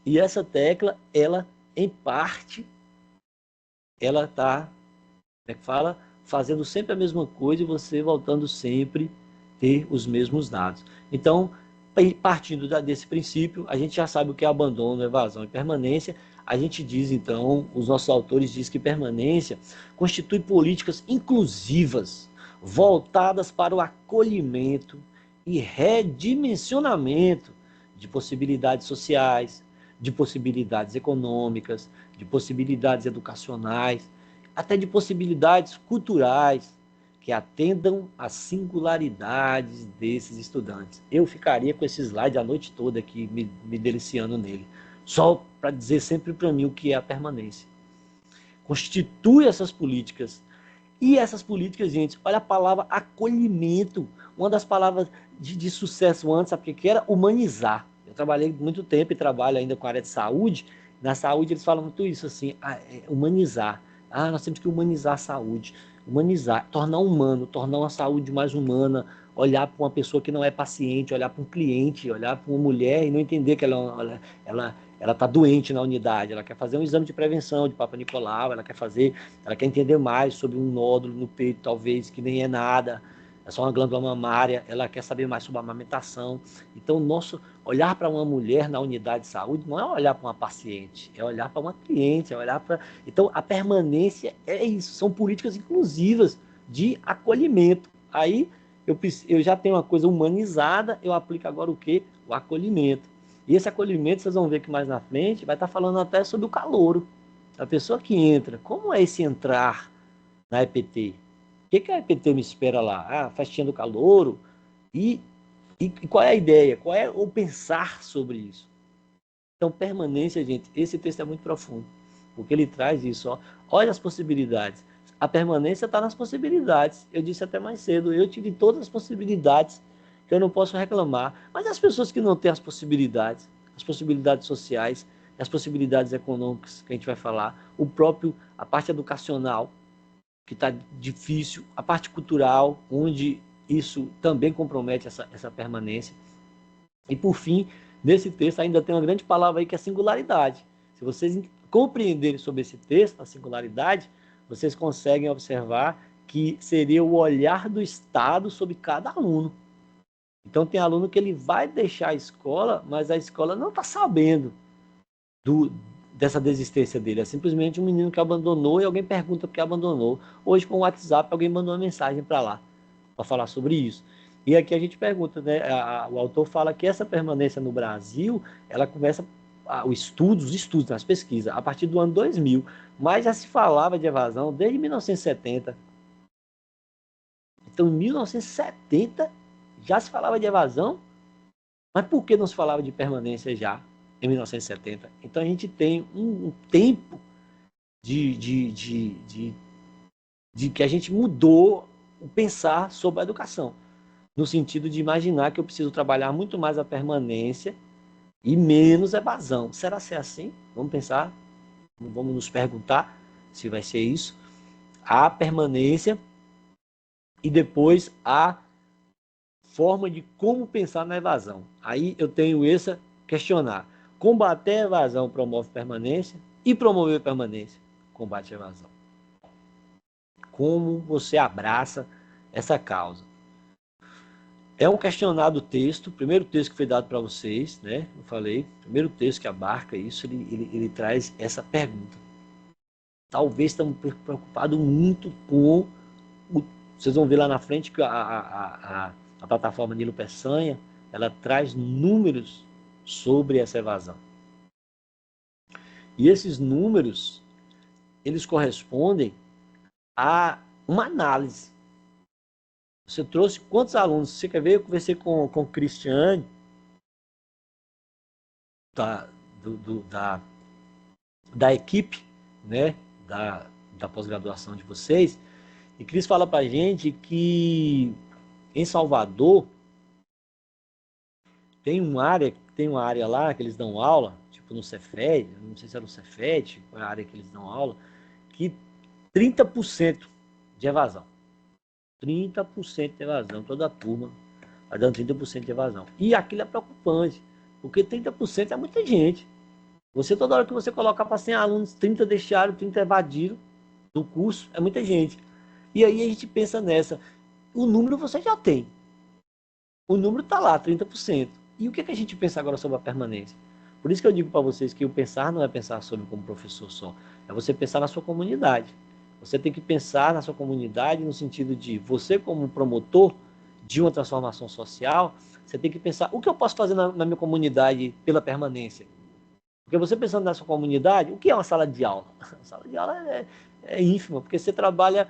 e essa tecla, ela, em parte, ela está, como é que fala? Fazendo sempre a mesma coisa e você voltando sempre ter os mesmos dados. Então, partindo desse princípio, a gente já sabe o que é abandono, evasão e permanência. A gente diz, então, os nossos autores dizem que permanência constitui políticas inclusivas, voltadas para o acolhimento e redimensionamento de possibilidades sociais, de possibilidades econômicas, de possibilidades educacionais, até de possibilidades culturais, que atendam às singularidades desses estudantes. Eu ficaria com esse slide a noite toda aqui, me deliciando nele, só para dizer sempre para mim o que é a permanência. Constitui essas políticas. E essas políticas, gente, olha a palavra acolhimento, uma das palavras de sucesso antes, sabe o que era? Humanizar. Eu trabalhei muito tempo e trabalho ainda com a área de saúde. Na saúde eles falam muito isso, assim, humanizar. nós temos que humanizar a saúde, humanizar, tornar humano, tornar uma saúde mais humana, olhar para uma pessoa que não é paciente, olhar para um cliente, olhar para uma mulher e não entender que ela está doente na unidade, ela quer fazer um exame de prevenção de Papa Nicolau, ela quer entender mais sobre um nódulo no peito, talvez, que nem é nada, é só uma glândula mamária, ela quer saber mais sobre a amamentação. Então, nosso olhar para uma mulher na unidade de saúde não é olhar para uma paciente, é olhar para uma cliente, é olhar para... Então, a permanência é isso, são políticas inclusivas de acolhimento. Aí, eu já tenho uma coisa humanizada, eu aplico agora o quê? O acolhimento. E esse acolhimento, vocês vão ver que mais na frente, vai estar falando até sobre o calouro. A pessoa que entra, como é esse entrar na EPT? O que a EPT me espera lá? Festinha do calouro. E qual é a ideia? Qual é o pensar sobre isso? Então, permanência, gente, esse texto é muito profundo, porque ele traz isso. Ó. Olha as possibilidades. A permanência está nas possibilidades. Eu disse até mais cedo, eu tive todas as possibilidades que eu não posso reclamar. Mas as pessoas que não têm as possibilidades sociais, as possibilidades econômicas que a gente vai falar, a parte educacional, que está difícil, a parte cultural, onde isso também compromete essa permanência. E, por fim, nesse texto ainda tem uma grande palavra aí que é singularidade. Se vocês compreenderem sobre esse texto, a singularidade, vocês conseguem observar que seria o olhar do Estado sobre cada aluno. Então, tem aluno que ele vai deixar a escola, mas a escola não está sabendo dessa desistência dele. É simplesmente um menino que abandonou e alguém pergunta por que abandonou. Hoje, com o WhatsApp, alguém mandou uma mensagem para lá, para falar sobre isso. E aqui a gente pergunta, né? O autor fala que essa permanência no Brasil, ela começa os estudos, as pesquisas, a partir do ano 2000, mas já se falava de evasão desde 1970. Então, em 1970 já se falava de evasão, mas por que não se falava de permanência já em 1970? Então, a gente tem um tempo de que a gente mudou o pensar sobre a educação, no sentido de imaginar que eu preciso trabalhar muito mais a permanência e menos evasão. Será ser assim? Vamos pensar, vamos nos perguntar se vai ser isso. A permanência e depois a forma de como pensar na evasão. Aí eu tenho esse questionar. Combater a evasão promove permanência e promover permanência combate a evasão. Como você abraça essa causa? É um questionado texto, o primeiro texto que foi dado para vocês, né? Eu falei, o primeiro texto que abarca isso, ele traz essa pergunta. Talvez estamos preocupados muito com vocês vão ver lá na frente que a plataforma Nilo Peçanha, ela traz números sobre essa evasão. E esses números, eles correspondem a uma análise. Você trouxe quantos alunos? Você quer ver? Eu conversei com o Cristiane, da equipe, né, da pós-graduação de vocês, e Cris fala para a gente que em Salvador tem uma área lá que eles dão aula, tipo no Cefet, não sei se era no Cefet, qual é a área que eles dão aula, que 30% de evasão. 30% de evasão, toda a turma vai dando 30% de evasão. E aquilo é preocupante, porque 30% é muita gente. Você, toda hora que você coloca para 100 alunos, 30 deixaram, 30 evadiram do curso, é muita gente. E aí a gente pensa nessa, o número você já tem. O número está lá, 30%. E o que a gente pensa agora sobre a permanência? Por isso que eu digo para vocês que o pensar não é pensar sobre como professor só, é você pensar na sua comunidade. Você tem que pensar na sua comunidade no sentido de você como promotor de uma transformação social, você tem que pensar o que eu posso fazer na minha comunidade pela permanência. Porque você pensando na sua comunidade, o que é uma sala de aula? A sala de aula é ínfima, porque você trabalha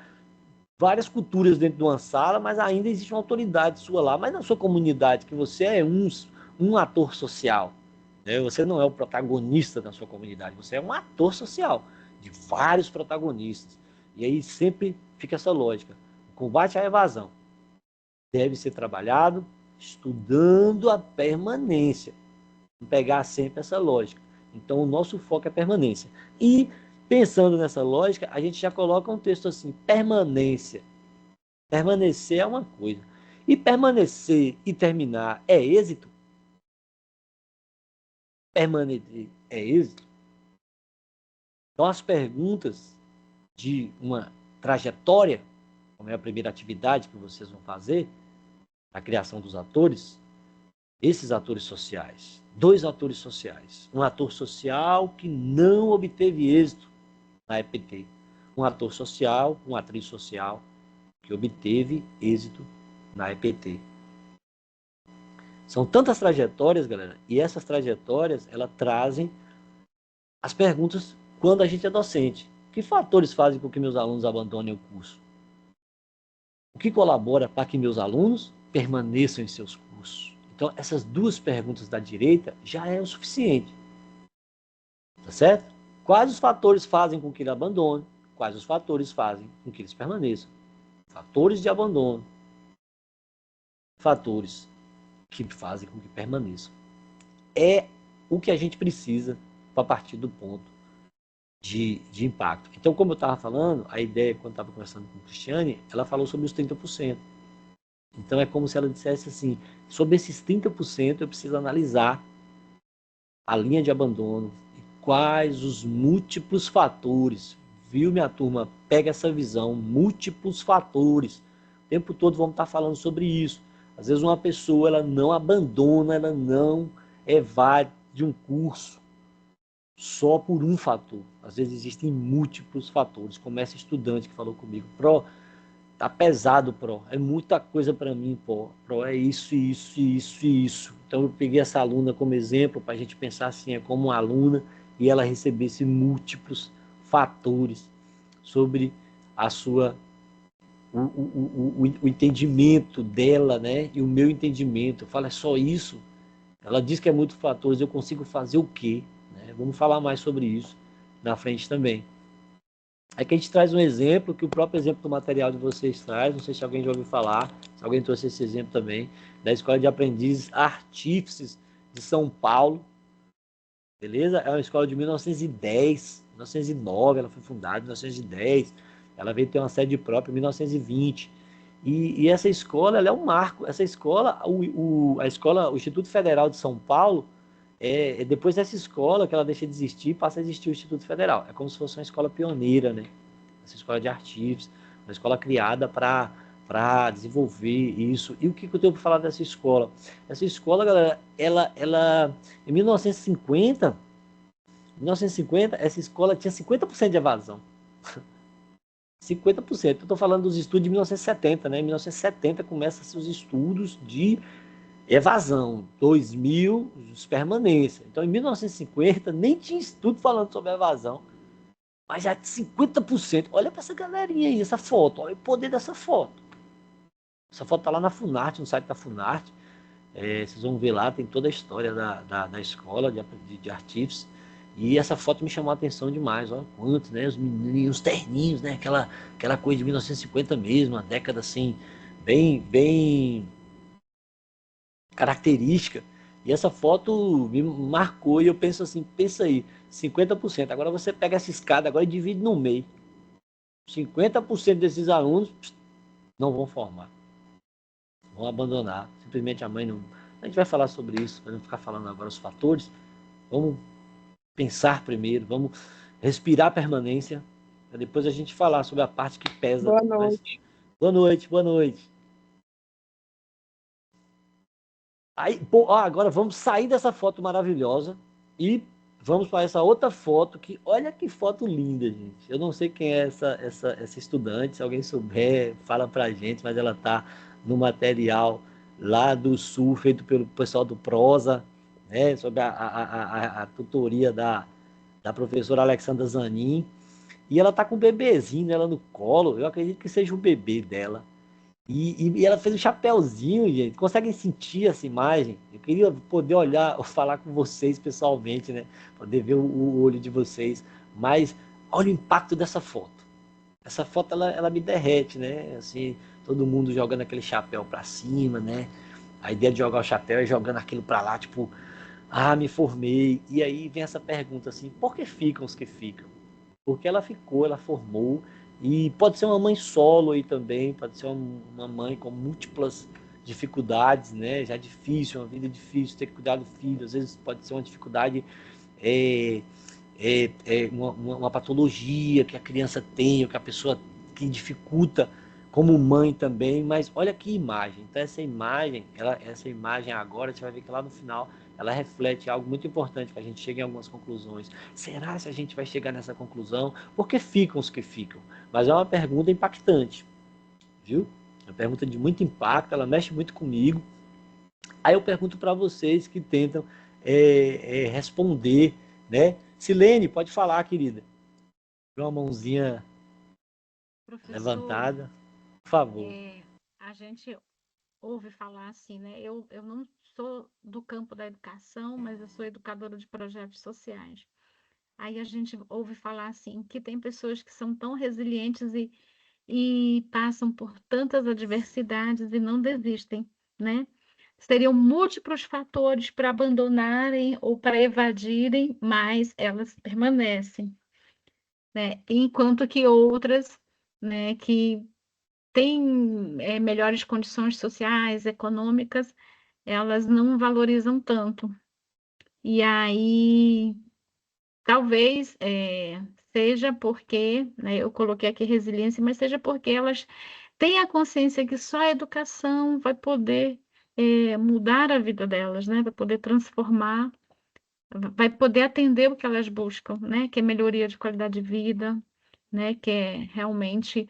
várias culturas dentro de uma sala, mas ainda existe uma autoridade sua lá. Mas na sua comunidade, que você é um ator social, né? Você não é o protagonista da sua comunidade, você é um ator social de vários protagonistas. E aí sempre fica essa lógica. O combate à evasão deve ser trabalhado estudando a permanência. Pegar sempre essa lógica. Então, o nosso foco é permanência. E pensando nessa lógica, a gente já coloca um texto assim, permanência. Permanecer é uma coisa. E permanecer e terminar é êxito? Permanecer é êxito? Então, as perguntas de uma trajetória, como é a primeira atividade que vocês vão fazer, a criação dos atores, esses atores sociais, 2 atores sociais, um ator social que não obteve êxito na EPT, um ator social, uma atriz social que obteve êxito na EPT. São tantas trajetórias, galera, e essas trajetórias, elas trazem as perguntas quando a gente é docente. Que fatores fazem com que meus alunos abandonem o curso? O que colabora para que meus alunos permaneçam em seus cursos? Então, essas 2 perguntas da direita já é o suficiente. Tá certo? Quais os fatores fazem com que ele abandone? Quais os fatores fazem com que eles permaneçam? Fatores de abandono. Fatores que fazem com que permaneçam. É o que a gente precisa para partir do ponto de impacto. Então, como eu estava falando, a ideia, quando estava conversando com a Cristiane, ela falou sobre os 30%. Então, é como se ela dissesse assim, sobre esses 30%, eu preciso analisar a linha de abandono e quais os múltiplos fatores. Viu, minha turma? Pega essa visão, múltiplos fatores. O tempo todo vamos estar falando sobre isso. Às vezes uma pessoa, ela não abandona, ela não evade de um curso só por um fator. Às vezes existem múltiplos fatores, como essa estudante que falou comigo. Pro, tá pesado, Pro. É muita coisa para mim, Pro. É isso, isso, isso e isso. Então eu peguei essa aluna como exemplo para a gente pensar assim, é como uma aluna e ela recebesse múltiplos fatores sobre a sua o entendimento dela, né? E o meu entendimento. Eu falo, é só isso? Ela diz que é muito fatores, eu consigo fazer o quê? Né? Vamos falar mais sobre isso na frente também. Aqui a gente traz um exemplo, que o próprio exemplo do material de vocês traz, não sei se alguém já ouviu falar, se alguém trouxe esse exemplo também, da Escola de Aprendizes Artífices de São Paulo, beleza? É uma escola de 1910, 1909, ela foi fundada em 1910, ela veio ter uma sede própria em 1920, e essa escola, ela é um marco, essa escola, o Instituto Federal de São Paulo, depois dessa escola que ela deixa de existir, passa a existir o Instituto Federal. É como se fosse uma escola pioneira, né? Essa escola de artífices, uma escola criada para desenvolver isso. E o que eu tenho para falar dessa escola? Essa escola, galera, ela em 1950, essa escola tinha 50% de evasão. 50%. Eu estou falando dos estudos de 1970, né? Em 1970 começam os estudos de evasão, 2000, permanência. Então, em 1950, nem tinha estudo falando sobre evasão, mas já 50%. Olha para essa galerinha aí, essa foto, olha o poder dessa foto. Essa foto está lá na Funarte, no site da Funarte. Vocês vão ver lá, tem toda a história da escola de artífices. E essa foto me chamou a atenção demais. Olha quantos, né? Os menininhos, os terninhos, né? Aquela coisa de 1950 mesmo, uma década assim, bem característica. E essa foto me marcou e eu penso assim, pensa aí, 50%. Agora você pega essa escada agora e divide no meio. 50% desses alunos não vão formar. Vão abandonar. Simplesmente a mãe não... A gente vai falar sobre isso, para não ficar falando agora os fatores. Vamos pensar primeiro, vamos respirar a permanência, para depois a gente falar sobre a parte que pesa. Boa noite. Boa noite, boa noite. Aí, agora vamos sair dessa foto maravilhosa e vamos para essa outra foto que, olha que foto linda, gente. Eu não sei quem é essa estudante, se alguém souber, fala pra gente, mas ela tá no material lá do Sul, feito pelo pessoal do Prosa, né, sobre a tutoria da professora Alexandra Zanin. E ela tá com um bebezinho nela no colo, eu acredito que seja o bebê dela. E ela fez um chapéuzinho, gente. Conseguem sentir essa imagem? Eu queria poder olhar, falar com vocês pessoalmente, né? Poder ver o olho de vocês. Mas olha o impacto dessa foto. Essa foto, ela me derrete, né? Assim, todo mundo jogando aquele chapéu para cima, né? A ideia de jogar o chapéu é jogando aquilo para lá, tipo, me formei. E aí vem essa pergunta assim, por que ficam os que ficam? porque ela ficou, ela formou, e pode ser uma mãe solo aí também, pode ser uma mãe com múltiplas dificuldades, né? Já difícil, uma vida difícil, ter que cuidar do filho, às vezes pode ser uma dificuldade, é, uma patologia que a criança tem, ou que a pessoa que dificulta como mãe também, mas olha que imagem. Então essa imagem agora, você vai ver que lá no final ela reflete algo muito importante para a gente chegar em algumas conclusões. Será se a gente vai chegar nessa conclusão? Porque ficam os que ficam. Mas é uma pergunta impactante, viu? É uma pergunta de muito impacto, ela mexe muito comigo. Aí eu pergunto para vocês que tentam responder, né? Silene, pode falar, querida. Uma mãozinha Professor, levantada, por favor. é, a gente ouve falar assim, né? Eu não sou do campo da educação, mas eu sou educadora de projetos sociais. Aí a gente ouve falar assim, que tem pessoas que são tão resilientes e passam por tantas adversidades e não desistem, né? Seriam múltiplos fatores para abandonarem ou para evadirem, mas elas permanecem, né? Enquanto que outras, né, que têm melhores condições sociais, econômicas, elas não valorizam tanto. E aí, talvez seja porque, né, eu coloquei aqui resiliência, mas seja porque elas têm a consciência que só a educação vai poder mudar a vida delas, né? Vai poder transformar, vai poder atender o que elas buscam, né? Que é melhoria de qualidade de vida, né? Que é realmente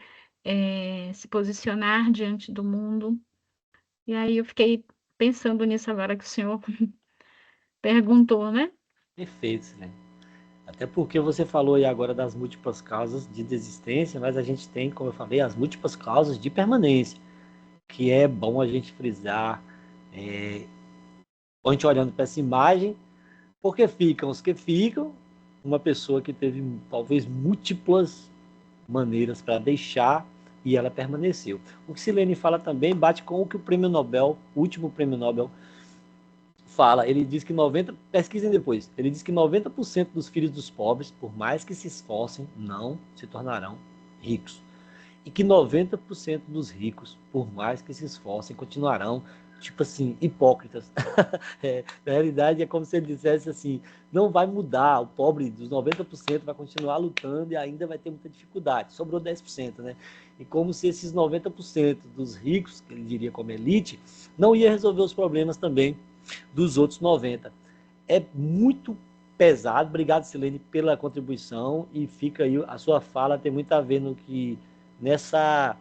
se posicionar diante do mundo. E aí eu fiquei pensando nisso agora que o senhor perguntou, né? Perfeito, né? Até porque você falou aí agora das múltiplas causas de desistência, mas a gente tem, como eu falei, as múltiplas causas de permanência, que é bom a gente frisar, a gente olhando para essa imagem, porque ficam os que ficam, uma pessoa que teve talvez múltiplas maneiras para deixar e ela permaneceu. O que Silene fala também bate com o que o prêmio Nobel, o último prêmio Nobel, fala. Ele diz que 90%, pesquisem depois, ele diz que 90% dos filhos dos pobres, por mais que se esforcem, não se tornarão ricos. E que 90% dos ricos, por mais que se esforcem, continuarão, tipo assim, hipócritas. Na realidade, é como se ele dissesse assim, não vai mudar, o pobre dos 90% vai continuar lutando e ainda vai ter muita dificuldade. Sobrou 10%, né? E como se esses 90% dos ricos, que ele diria como elite, não ia resolver os problemas também dos outros 90%. É muito pesado. Obrigado, Silene, pela contribuição. E fica aí, a sua fala tem muito a ver no que nessa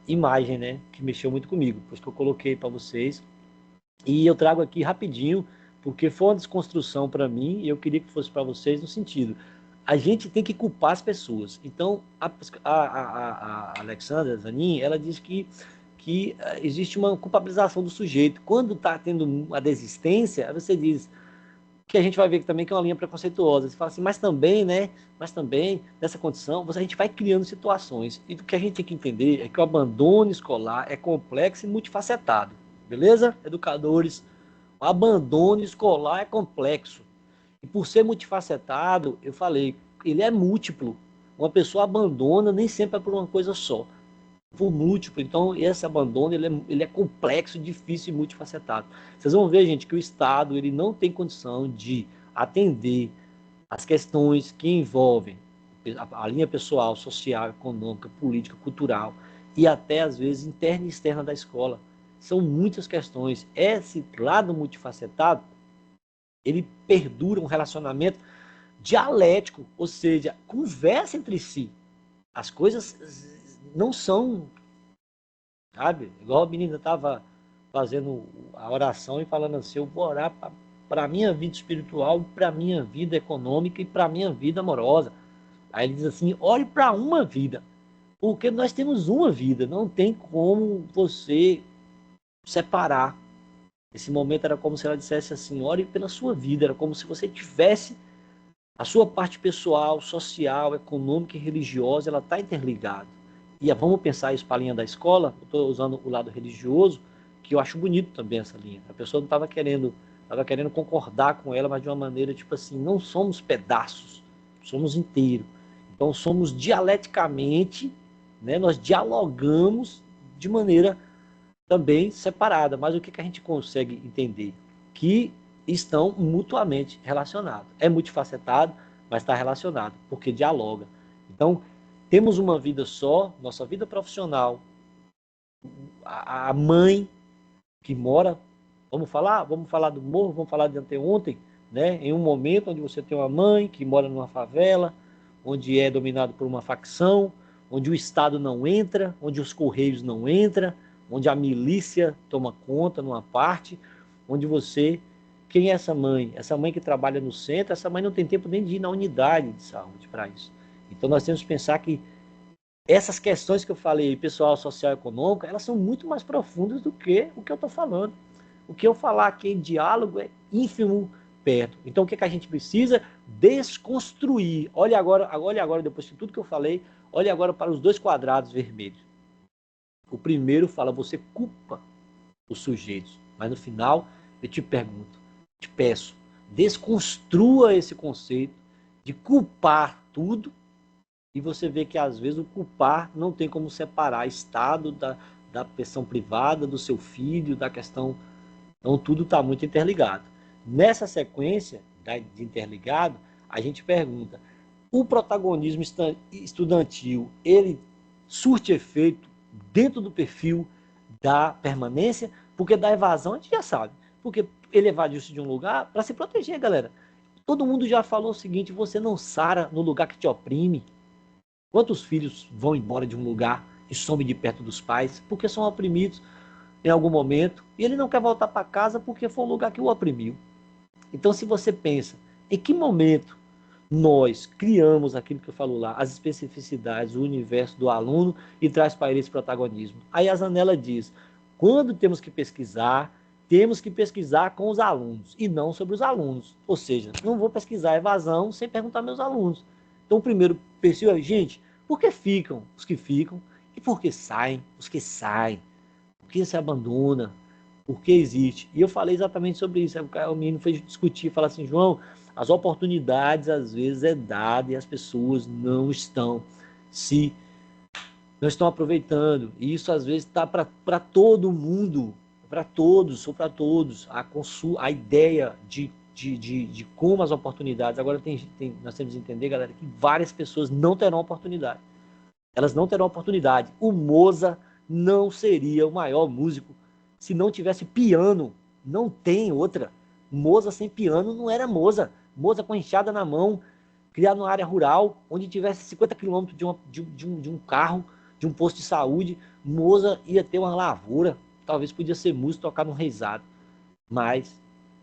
imagem, né, que mexeu muito comigo, pois que eu coloquei para vocês. E eu trago aqui rapidinho, porque foi uma desconstrução para mim e eu queria que fosse para vocês no sentido. A gente tem que culpar as pessoas. Então, a Alexandra Zanin, ela diz que existe uma culpabilização do sujeito. Quando está tendo a desistência, você diz que a gente vai ver também que é uma linha preconceituosa. Você fala assim, mas também, né? Mas também, nessa condição, a gente vai criando situações. E o que a gente tem que entender é que o abandono escolar é complexo e multifacetado. Beleza? Educadores, o abandono escolar é complexo. E por ser multifacetado, eu falei, ele é múltiplo. Uma pessoa abandona nem sempre é por uma coisa só, por múltiplo. Então, esse abandono ele é complexo, difícil e multifacetado. Vocês vão ver, gente, que o Estado ele não tem condição de atender as questões que envolvem a linha pessoal, social, econômica, política, cultural e até, às vezes, interna e externa da escola. São muitas questões. Esse lado multifacetado, ele perdura um relacionamento dialético, ou seja, conversa entre si. As coisas não são, sabe? Igual a menina estava fazendo a oração e falando assim, eu vou orar para a minha vida espiritual, para a minha vida econômica e para a minha vida amorosa. Aí ele diz assim, ore para uma vida, porque nós temos uma vida, não tem como você separar. Esse momento era como se ela dissesse assim, ore pela sua vida, era como se você tivesse a sua parte pessoal, social, econômica e religiosa, ela está interligada. E vamos pensar isso para a linha da escola, eu estou usando o lado religioso, que eu acho bonito também essa linha. A pessoa não estava querendo concordar com ela, mas de uma maneira tipo assim, não somos pedaços, somos inteiro. Então, somos dialeticamente, né, nós dialogamos de maneira também separada. Mas o que, que a gente consegue entender? Que estão mutuamente relacionados. É multifacetado, mas está relacionado, porque dialoga. Então, temos uma vida só, nossa vida profissional, a mãe que mora, vamos falar do morro, vamos falar de anteontem, né? Em um momento onde você tem uma mãe que mora numa favela, onde é dominado por uma facção, onde o Estado não entra, onde os Correios não entram, onde a milícia toma conta numa parte, onde você... Quem é essa mãe? Essa mãe que trabalha no centro, essa mãe não tem tempo nem de ir na unidade de saúde para isso. Então nós temos que pensar que essas questões que eu falei, pessoal, social, econômica, elas são muito mais profundas do que o que eu estou falando. O que eu falar aqui em diálogo é ínfimo perto. Então, o que, é que a gente precisa? Desconstruir. Olha agora, depois de tudo que eu falei, olha agora para os 2 quadrados vermelhos. O primeiro fala, você culpa os sujeitos. Mas no final, eu te pergunto, te peço, desconstrua esse conceito de culpar tudo. E você vê que, às vezes, o culpar não tem como separar Estado da questão privada, do seu filho, da questão... Então, tudo está muito interligado. Nessa sequência de interligado, a gente pergunta, o protagonismo estudantil, ele surte efeito dentro do perfil da permanência? Porque da evasão a gente já sabe. Porque ele evadiu-se de um lugar para se proteger, galera. Todo mundo já falou o seguinte, você não sara no lugar que te oprime. Quantos filhos vão embora de um lugar e somem de perto dos pais porque são oprimidos em algum momento e ele não quer voltar para casa porque foi um lugar que o oprimiu? Então, se você pensa, em que momento nós criamos aquilo que eu falo lá, as especificidades, o universo do aluno e traz para ele esse protagonismo? Aí a Zanella diz, quando temos que pesquisar com os alunos e não sobre os alunos. Ou seja, não vou pesquisar evasão sem perguntar aos meus alunos. Então, o primeiro perfil é, gente, por que ficam os que ficam e por que saem os que saem? Por que se abandona? Por que existe? E eu falei exatamente sobre isso. O menino foi discutir, falar assim, João, as oportunidades às vezes é dada e as pessoas não estão aproveitando. E isso às vezes está para todo mundo, para todos, ou para todos. A ideia de como as oportunidades. Agora nós temos que entender, galera, que várias pessoas não terão oportunidade. Elas não terão oportunidade. O Mozart não seria o maior músico se não tivesse piano. Não tem outra. Mozart sem piano não era Mozart. Mozart com enxada na mão, criado numa área rural, onde tivesse 50 quilômetros de um carro, de um posto de saúde, Mozart ia ter uma lavoura. Talvez podia ser músico, tocar num reisado. Mas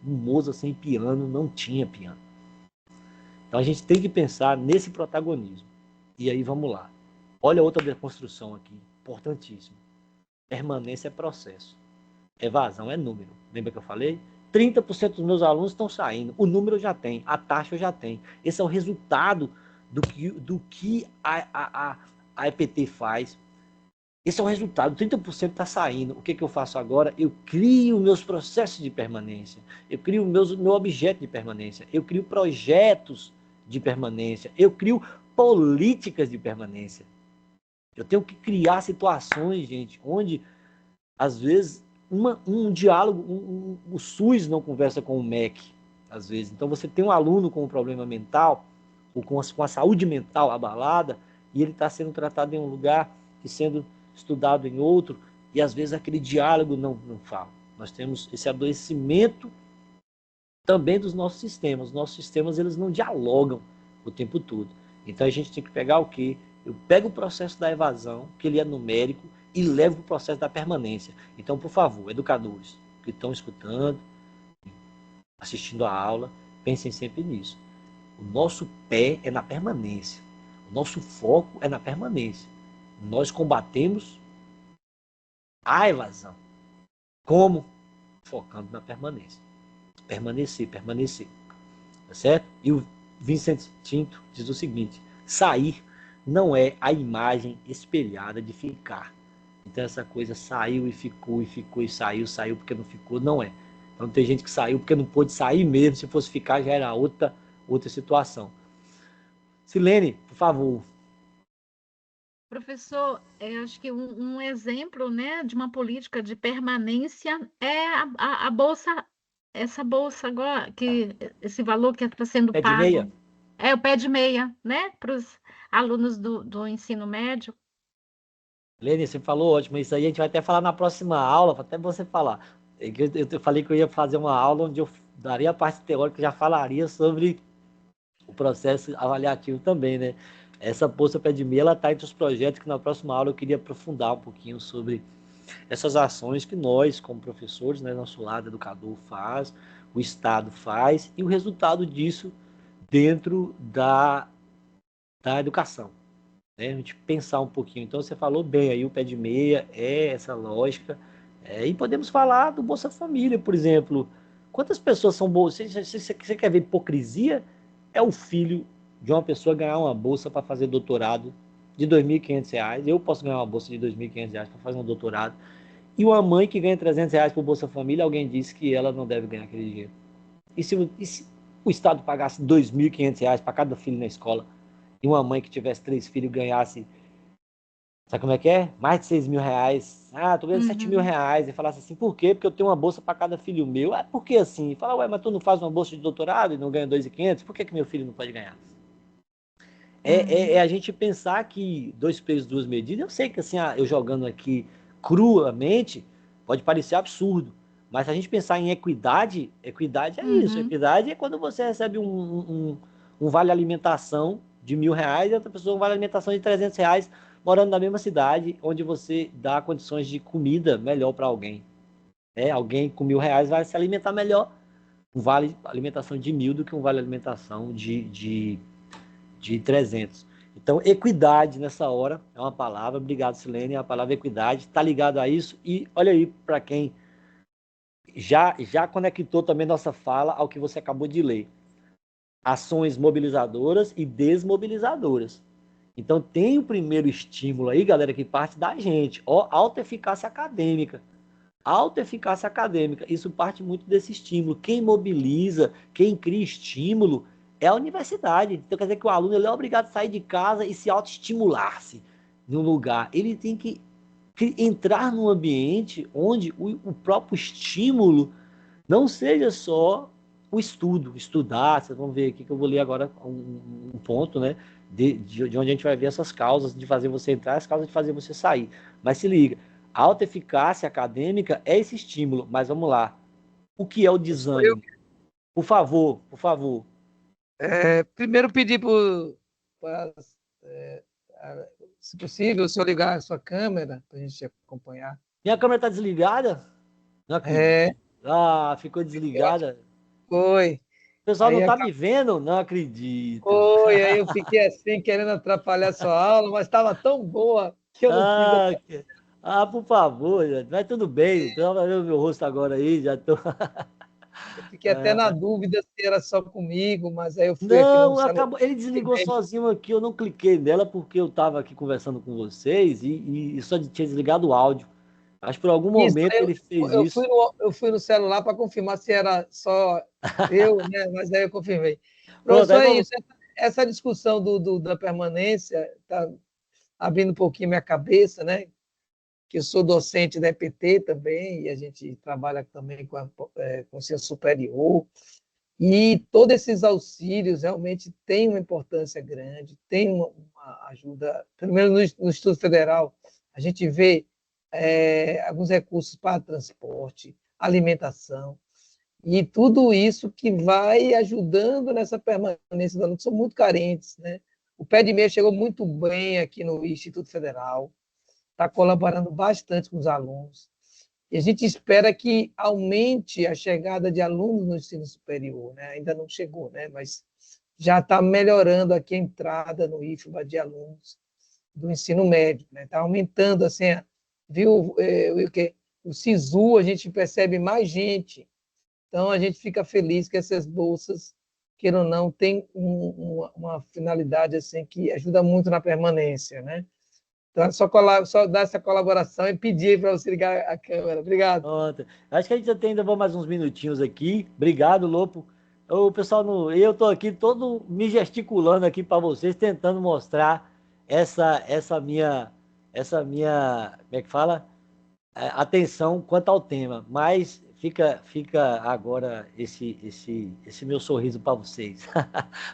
um Mozart sem piano não tinha piano. Então a gente tem que pensar nesse protagonismo. E aí vamos lá. Olha outra deconstrução aqui, importantíssima. Permanência é processo. Evasão é número. Lembra que eu falei? 30% dos meus alunos estão saindo. O número eu já tenho, a taxa eu já tenho. Esse é o resultado do que a EPT faz. Esse é o resultado, 30% está saindo. O que eu faço agora? Eu crio meus processos de permanência. Eu crio meu objeto de permanência. Eu crio projetos de permanência. Eu crio políticas de permanência. Eu tenho que criar situações, gente, onde, às vezes, um diálogo, o SUS não conversa com o MEC, às vezes. Então, você tem um aluno com um problema mental, ou com a saúde mental abalada, e ele está sendo tratado em um lugar e sendo estudado em outro, e às vezes aquele diálogo não fala. Nós temos esse adoecimento também dos nossos sistemas. Os nossos sistemas, eles não dialogam o tempo todo. Então a gente tem que pegar o quê? Eu pego o processo da evasão, que ele é numérico, e levo para o processo da permanência. Então, por favor, educadores que estão escutando, assistindo a aula, pensem sempre nisso. O nosso pé é na permanência. O nosso foco é na permanência. Nós combatemos a evasão. Como? Focando na permanência. Permanecer. Tá certo? E o Vincent Tinto diz o seguinte, sair não é a imagem espelhada de ficar. Então essa coisa saiu e ficou e saiu porque não ficou, não é. Então tem gente que saiu porque não pôde sair mesmo, se fosse ficar já era outra situação. Silene, por favor. Professor, eu acho que um exemplo, né, de uma política de permanência é a bolsa, essa bolsa agora, esse valor que está sendo Pé de meia? pago, é o pé de meia, né, para os alunos do ensino médio. Lene, você falou ótimo, isso aí a gente vai até falar na próxima aula, até você falar. Eu falei que eu ia fazer uma aula onde eu daria a parte teórica, já falaria sobre o processo avaliativo também, né? Essa Bolsa Pé de Meia, ela está entre os projetos que na próxima aula eu queria aprofundar um pouquinho sobre essas ações que nós, como professores, né, nosso lado educador faz, o Estado faz, e o resultado disso dentro da educação, né? A gente pensar um pouquinho. Então, você falou bem aí, o pé de meia é essa lógica. E podemos falar do Bolsa Família, por exemplo. Quantas pessoas são boas? Você quer ver hipocrisia? É o filho de uma pessoa ganhar uma bolsa para fazer doutorado de R$ 2.500. Eu posso ganhar uma bolsa de R$ 2.500 para fazer um doutorado. E uma mãe que ganha R$ 300 por Bolsa Família, alguém disse que ela não deve ganhar aquele dinheiro. E se o Estado pagasse R$ 2.500 para cada filho na escola? E uma mãe que tivesse 3 filhos ganhasse, sabe como é que é? Mais de R$ 6.000. Ah, tô ganhando R$ 7.000. E falasse assim, por quê? Porque eu tenho uma bolsa para cada filho meu. Ah, por que assim? Fala, ué, mas tu não faz uma bolsa de doutorado e não ganha 2.500? Por que meu filho não pode ganhar? É a gente pensar que 2 pesos, 2 medidas. Eu sei que assim, eu jogando aqui cruamente, pode parecer absurdo. Mas se a gente pensar em equidade, equidade é isso. Uhum. Equidade é quando você recebe um vale alimentação de R$ 1.000 e outra pessoa um vale alimentação de R$ 300, morando na mesma cidade, onde você dá condições de comida melhor para alguém. Alguém com R$ 1.000 vai se alimentar melhor. Um vale alimentação de 1.000 do que um vale alimentação de 300. Então, equidade nessa hora é uma palavra. Obrigado, Silene. A palavra equidade está ligado a isso. E olha aí, para quem já conectou também nossa fala ao que você acabou de ler. Ações mobilizadoras e desmobilizadoras. Então, tem o primeiro estímulo aí, galera, que parte da gente. Alta eficácia acadêmica. Alta eficácia acadêmica. Isso parte muito desse estímulo. Quem mobiliza, quem cria estímulo é a universidade. Então, quer dizer que o aluno ele é obrigado a sair de casa e se autoestimular-se num lugar. Ele tem que entrar num ambiente onde o próprio estímulo não seja só o estudo, estudar. Vocês vão ver aqui que eu vou ler agora um ponto, né? De onde a gente vai ver essas causas de fazer você entrar, as causas de fazer você sair. Mas se liga, a alta eficácia acadêmica é esse estímulo, mas vamos lá. O que é o desânimo? Por favor, por favor. Primeiro pedir para, se possível, o senhor ligar a sua câmera para a gente acompanhar. Minha câmera está desligada? Não acredito. É, Ficou desligada. foi. O pessoal não Aí, está me vendo? Não acredito. aí eu fiquei assim, querendo atrapalhar a sua aula, mas estava tão boa que eu não quis. Ah, por favor, gente. Mas tudo bem. Então, vai ver o meu rosto agora aí, já tô. Eu fiquei até na dúvida se era só comigo, mas aí eu fui aqui no Não, celular. acabou. Ele desligou sozinho aqui. Eu não cliquei nela porque eu estava aqui conversando com vocês e só tinha desligado o áudio. Acho que por algum Isso, momento ele fez eu isso. fui eu fui no celular para confirmar se era só eu, né? Mas aí eu confirmei. Pronto, Professor, aí é vamos. isso. Essa discussão da permanência está abrindo um pouquinho minha cabeça, né? Que eu sou docente da EPT também, e a gente trabalha também com ensino superior, e todos esses auxílios realmente têm uma importância grande, têm uma ajuda, pelo menos no Instituto Federal, a gente vê alguns recursos para transporte, alimentação, e tudo isso que vai ajudando nessa permanência dos alunos, que são muito carentes, né? O Pé de Meia chegou muito bem aqui no Instituto Federal, está colaborando bastante com os alunos. E a gente espera que aumente a chegada de alunos no ensino superior, né? Ainda não chegou, né? Mas já está melhorando aqui a entrada no IFBA de alunos do ensino médio, né? Está aumentando, assim, viu, o SISU, a gente percebe mais gente, então a gente fica feliz que essas bolsas, queira ou não, têm uma finalidade assim que ajuda muito na permanência, né? Então, só dar essa colaboração e pedir para você ligar a câmera. Obrigado. Pronto. Acho que a gente ainda vai mais uns minutinhos aqui. Obrigado, Lopo. O pessoal, eu estou aqui todo me gesticulando aqui para vocês, tentando mostrar essa minha, como é que fala? Atenção quanto ao tema, mas fica agora esse meu sorriso para vocês.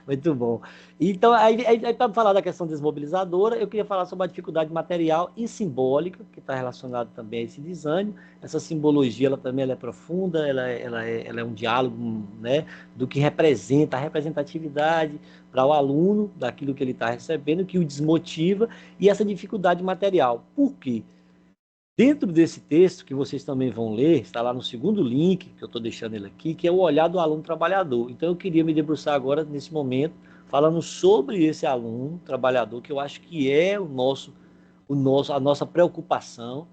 Muito bom. Então, aí para falar da questão desmobilizadora, eu queria falar sobre a dificuldade material e simbólica, que está relacionado também a esse desânimo. Essa simbologia, ela também ela é profunda, ela é um diálogo, né, do que representa, a representatividade para o aluno, daquilo que ele está recebendo, que o desmotiva, e essa dificuldade material. Por quê? Dentro desse texto, que vocês também vão ler, está lá no segundo link, que eu estou deixando ele aqui, que é o olhar do aluno trabalhador. Então, eu queria me debruçar agora, nesse momento, falando sobre esse aluno trabalhador, que eu acho que é a nossa preocupação.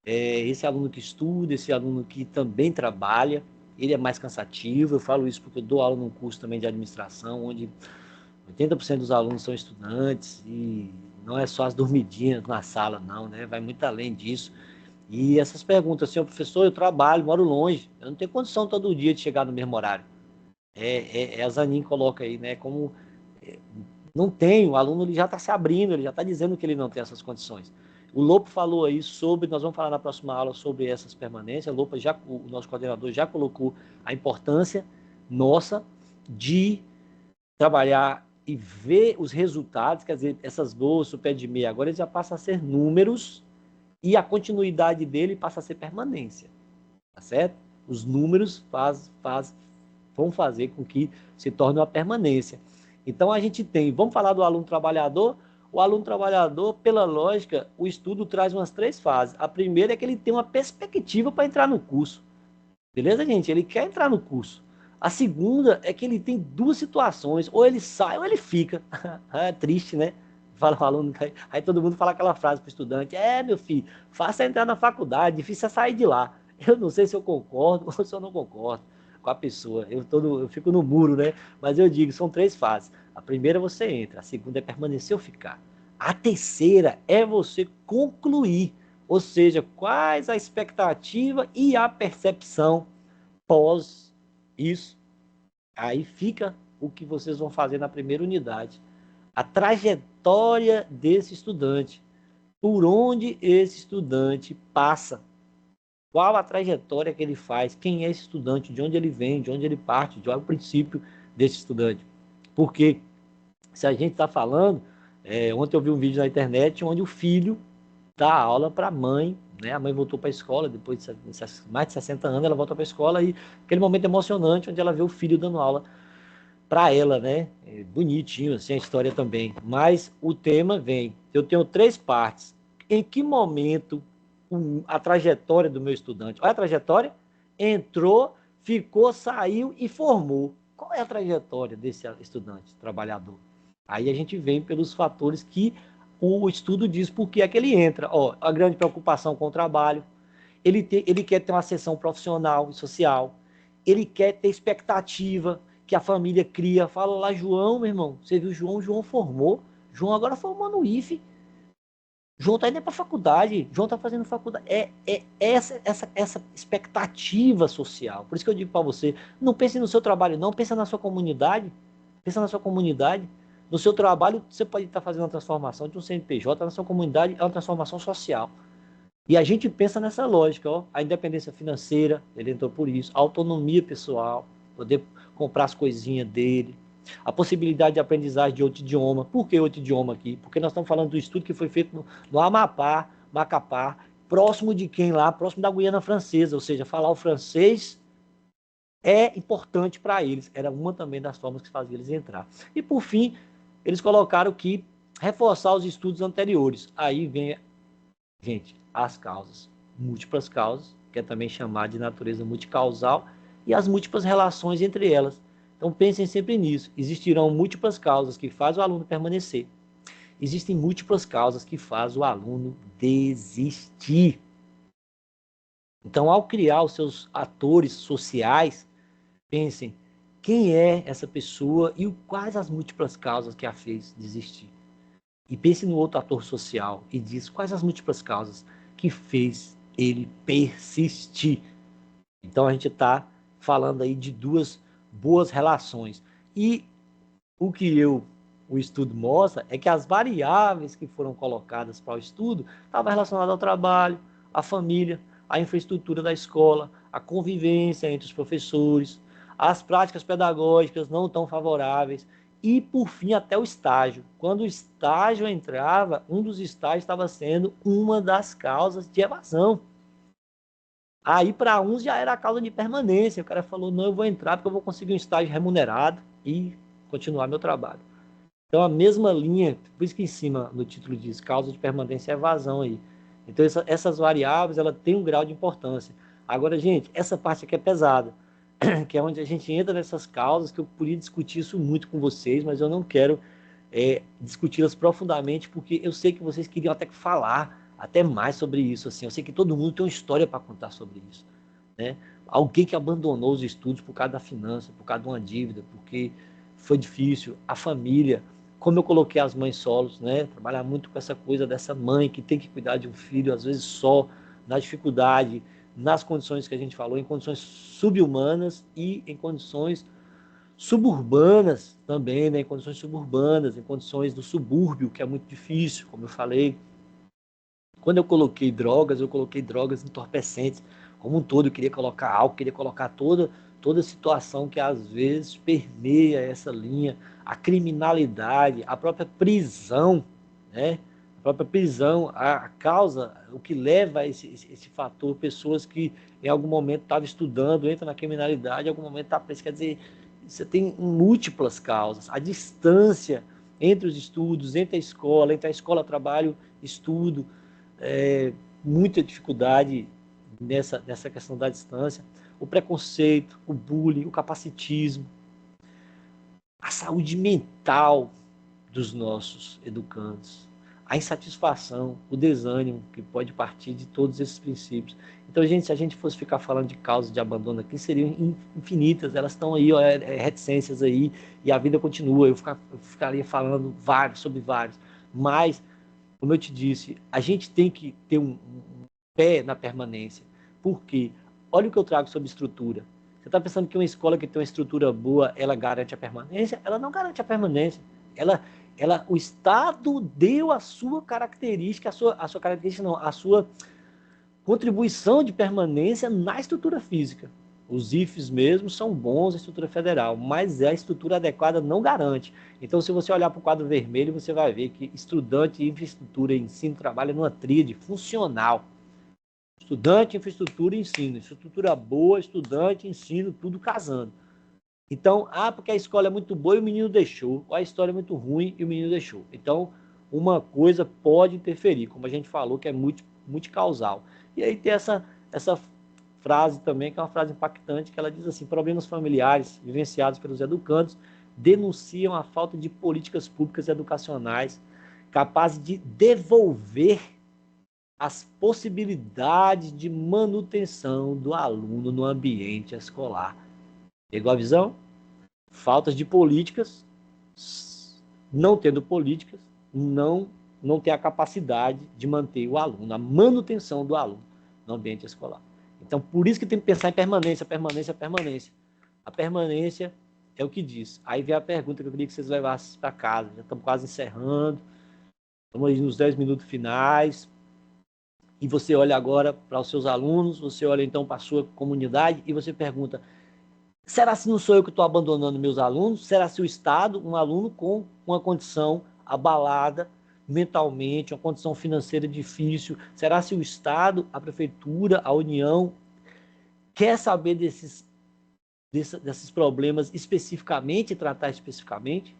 Esse aluno que estuda, esse aluno que também trabalha, ele é mais cansativo. Eu falo isso porque eu dou aula num curso também de administração, onde 80% dos alunos são estudantes, e não é só as dormidinhas na sala, não, né? Vai muito além disso. E essas perguntas, senhor professor, eu trabalho, moro longe, eu não tenho condição todo dia de chegar no mesmo horário. A Zanin coloca aí, né? Como não tem, o aluno ele já está se abrindo, ele já está dizendo que ele não tem essas condições. O Lopo falou aí sobre, nós vamos falar na próxima aula sobre essas permanências. O nosso coordenador já colocou a importância nossa de trabalhar e ver os resultados, quer dizer, essas bolsas, o pé de meia, agora ele já passa a ser números, e a continuidade dele passa a ser permanência, tá certo? Os números vão fazer com que se torne uma permanência. Então, a gente tem, vamos falar do aluno trabalhador. O aluno trabalhador, pela lógica, o estudo traz umas 3 fases. A primeira é que ele tem uma perspectiva para entrar no curso. Beleza, gente? Ele quer entrar no curso. A segunda é que ele tem 2 situações, ou ele sai ou ele fica. É triste, né? Fala o aluno, aí todo mundo fala aquela frase para o estudante: meu filho, faça entrar na faculdade, difícil é sair de lá. Eu não sei se eu concordo ou se eu não concordo com a pessoa. Eu fico no muro, né? Mas eu digo, são 3 fases. A primeira você entra, a segunda é permanecer ou ficar. A terceira é você concluir, ou seja, quais a expectativa e a percepção pós isso. Aí fica o que vocês vão fazer na primeira unidade. A trajetória desse estudante. Por onde esse estudante passa. Qual a trajetória que ele faz. Quem é esse estudante. De onde ele vem. De onde ele parte. Qual é o princípio desse estudante. Porque se a gente está falando... ontem eu vi um vídeo na internet onde o filho dá aula para a mãe, né? A mãe voltou para a escola, depois de mais de 60 anos, ela volta para a escola, e aquele momento emocionante onde ela vê o filho dando aula para ela, né? Bonitinho, assim, a história também. Mas o tema vem, eu tenho 3 partes. Em que momento a trajetória do meu estudante? Olha a trajetória, entrou, ficou, saiu e formou. Qual é a trajetória desse estudante, trabalhador? Aí a gente vem pelos fatores que o estudo diz por que é que ele entra. A grande preocupação com o trabalho, ele quer ter uma sessão profissional e social, ele quer ter expectativa que a família cria. Fala lá, João, meu irmão, você viu João formou, João agora formou no IFE, João está indo para a faculdade, João está fazendo faculdade. Essa expectativa social. Por isso que eu digo para você, não pense no seu trabalho não, pensa na sua comunidade, pensa na sua comunidade. No seu trabalho, você pode estar fazendo uma transformação de um CNPJ, na sua comunidade é uma transformação social. E a gente pensa nessa lógica, a independência financeira, ele entrou por isso, a autonomia pessoal, poder comprar as coisinhas dele, a possibilidade de aprendizagem de outro idioma. Por que outro idioma aqui? Porque nós estamos falando do estudo que foi feito no Amapá, Macapá, próximo de quem lá? Próximo da Guiana Francesa, ou seja, falar o francês é importante para eles. Era uma também das formas que fazia eles entrar. E por fim, eles colocaram que reforçar os estudos anteriores. Aí vem, gente, as causas, múltiplas causas, que é também chamada de natureza multicausal, e as múltiplas relações entre elas. Então pensem sempre nisso. Existirão múltiplas causas que fazem o aluno permanecer. Existem múltiplas causas que fazem o aluno desistir. Então, ao criar os seus atores sociais, pensem quem é essa pessoa e quais as múltiplas causas que a fez desistir. E pense no outro ator social e diz quais as múltiplas causas que fez ele persistir. Então a gente está falando aí de boas relações. E o que o estudo mostra é que as variáveis que foram colocadas para o estudo estavam relacionadas ao trabalho, à família, à infraestrutura da escola, à convivência entre os professores, às práticas pedagógicas não tão favoráveis e, por fim, até o estágio. Quando o estágio entrava, um dos estágios estava sendo uma das causas de evasão. Aí, para uns, já era a causa de permanência. O cara falou, não, eu vou entrar porque eu vou conseguir um estágio remunerado e continuar meu trabalho. Então, a mesma linha, por isso que em cima no título diz causa de permanência é evasão aí. Então, essas variáveis, ela tem um grau de importância. Agora, gente, essa parte aqui é pesada, que é onde a gente entra nessas causas, que eu podia discutir isso muito com vocês, mas eu não quero discuti-las profundamente, porque eu sei que vocês queriam até falar até mais sobre isso. Assim. Eu sei que todo mundo tem uma história para contar sobre isso. Né? Alguém que abandonou os estudos por causa da finança, por causa de uma dívida, porque foi difícil, a família, como eu coloquei as mães solos, né? Trabalhar muito com essa coisa dessa mãe que tem que cuidar de um filho, às vezes só, na dificuldade, nas condições que a gente falou, em condições subhumanas e em condições suburbanas também, né? Em condições suburbanas, em condições do subúrbio, que é muito difícil, como eu falei. Quando eu coloquei drogas entorpecentes, como um todo, eu queria colocar álcool, queria colocar toda situação que às vezes permeia essa linha, a criminalidade, a própria prisão, né? A própria prisão, a causa, o que leva a esse fator, pessoas que em algum momento estavam estudando, entram na criminalidade, em algum momento está preso, quer dizer, você tem múltiplas causas, a distância entre os estudos, entre a escola, trabalho, estudo, muita dificuldade nessa questão da distância, o preconceito, o bullying, o capacitismo, a saúde mental dos nossos educandos, a insatisfação, o desânimo que pode partir de todos esses princípios. Então, gente, se a gente fosse ficar falando de causas de abandono aqui, seriam infinitas, elas estão aí, ó, reticências aí, e a vida continua, eu ficaria falando sobre vários, mas como eu te disse, a gente tem que ter um pé na permanência. Por quê? Olha o que eu trago sobre estrutura. Você está pensando que uma escola que tem uma estrutura boa, ela garante a permanência? Ela não garante a permanência. O Estado deu a sua característica, a sua característica não, a sua contribuição de permanência na estrutura física. Os IFES mesmo são bons, a estrutura federal, mas a estrutura adequada não garante. Então, se você olhar para o quadro vermelho, você vai ver que estudante, infraestrutura e ensino trabalham numa tríade funcional. Estudante, infraestrutura e ensino. Estrutura boa, estudante, ensino, tudo casando. Então, porque a escola é muito boa e o menino deixou, ou a história é muito ruim e o menino deixou. Então, uma coisa pode interferir, como a gente falou, que é multicausal. E aí tem essa frase também, que é uma frase impactante, que ela diz assim, problemas familiares vivenciados pelos educandos denunciam a falta de políticas públicas educacionais capazes de devolver as possibilidades de manutenção do aluno no ambiente escolar. Pegou a visão? Faltas de políticas, não tendo políticas, não ter a capacidade de manter o aluno, a manutenção do aluno no ambiente escolar. Então, por isso que tem que pensar em permanência. A permanência é o que diz. Aí vem a pergunta que eu queria que vocês levassem para casa. Já estamos quase encerrando. Estamos aí nos 10 minutos finais. E você olha agora para os seus alunos, você olha então para a sua comunidade e você pergunta, será se não sou eu que estou abandonando meus alunos? Será se o Estado, um aluno com uma condição abalada mentalmente, uma condição financeira difícil, será se o Estado, a Prefeitura, a União quer saber desses problemas especificamente e tratar especificamente?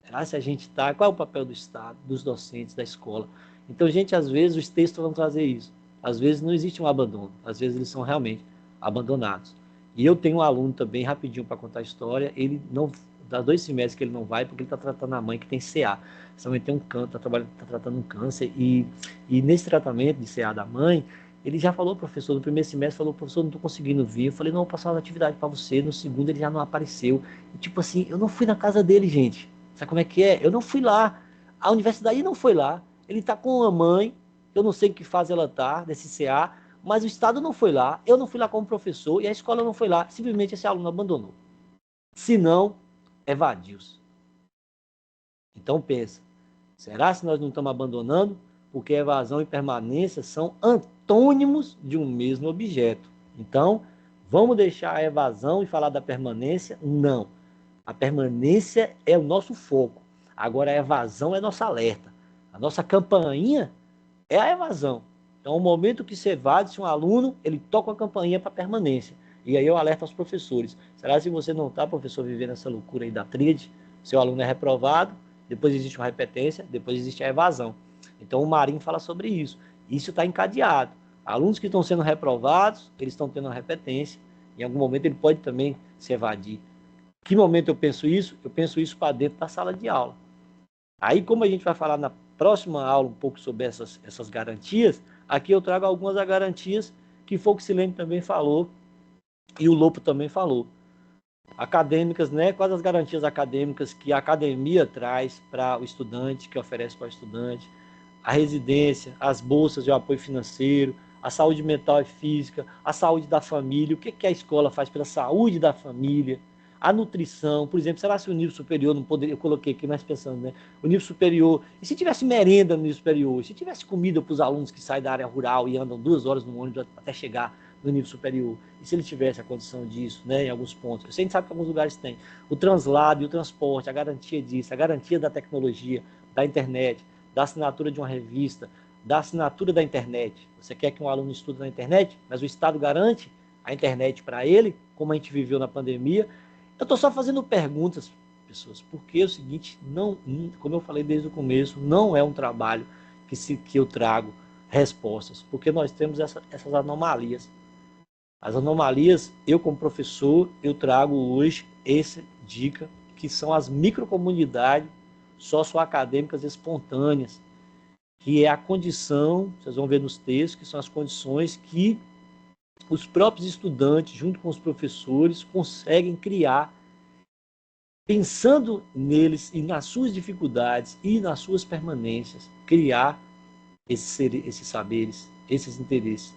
Será se a gente está... Qual é o papel do Estado, dos docentes, da escola? Então, gente, às vezes os textos vão trazer isso. Às vezes não existe um abandono. Às vezes eles são realmente abandonados. E eu tenho um aluno também, rapidinho para contar a história, ele não... Dá 2 semestres que ele não vai porque ele está tratando a mãe que tem CA. Essa mãe tem um câncer, está tratando um câncer e nesse tratamento de CA da mãe, ele já falou, professor, no primeiro semestre, falou, professor, não estou conseguindo vir. Eu falei, não, vou passar uma atividade para você. No segundo ele já não apareceu. E, tipo assim, eu não fui na casa dele, gente. Sabe como é que é? Eu não fui lá. A universidade não foi lá. Ele está com uma mãe, eu não sei em que fase ela está, desse CA, mas o Estado não foi lá, eu não fui lá como professor e a escola não foi lá. Simplesmente esse aluno abandonou. Se não, evadiu-se. Então pensa, será que nós não estamos abandonando? Porque evasão e permanência são antônimos de um mesmo objeto. Então, vamos deixar a evasão e falar da permanência? Não. A permanência é o nosso foco. Agora, a evasão é nossa alerta. A nossa campainha é a evasão. Então, o momento que se evade, se um aluno, ele toca a campainha para permanência. E aí eu alerto aos professores. Será que se você não está, professor, vivendo essa loucura aí da tríade, seu aluno é reprovado, depois existe uma repetência, depois existe a evasão. Então, o Marinho fala sobre isso. Isso está encadeado. Alunos que estão sendo reprovados, eles estão tendo uma repetência. Em algum momento ele pode também se evadir. Que momento eu penso isso? Eu penso isso para dentro da sala de aula. Aí, como a gente vai falar na próxima aula um pouco sobre essas garantias, aqui eu trago algumas das garantias que foi o que o Silene também falou e o Lopo também falou. Acadêmicas, né? Quais as garantias acadêmicas que a academia traz para o estudante, que oferece para o estudante, a residência, as bolsas de apoio financeiro, a saúde mental e física, a saúde da família, o que a escola faz pela saúde da família, a nutrição, por exemplo, será que o nível superior não poderia, eu coloquei aqui mais pensando, né? O nível superior, e se tivesse merenda no nível superior, e se tivesse comida para os alunos que saem da área rural e andam 2 horas no ônibus até chegar no nível superior, e se ele tivesse a condição disso, né, em alguns pontos, a gente sabe que alguns lugares tem, o translado e o transporte, a garantia disso, a garantia da tecnologia, da internet, da assinatura de uma revista, da assinatura da internet. Você quer que um aluno estude na internet, mas o Estado garante a internet para ele, como a gente viveu na pandemia. Eu estou só fazendo perguntas, pessoas, porque é o seguinte, não, como eu falei desde o começo, não é um trabalho que eu trago respostas, porque nós temos essas anomalias. As anomalias, eu como professor, eu trago hoje essa dica, que são as microcomunidades socioacadêmicas espontâneas, que é a condição, vocês vão ver nos textos, que são as condições que os próprios estudantes, junto com os professores, conseguem criar, pensando neles e nas suas dificuldades e nas suas permanências, criar esses saberes, esses interesses,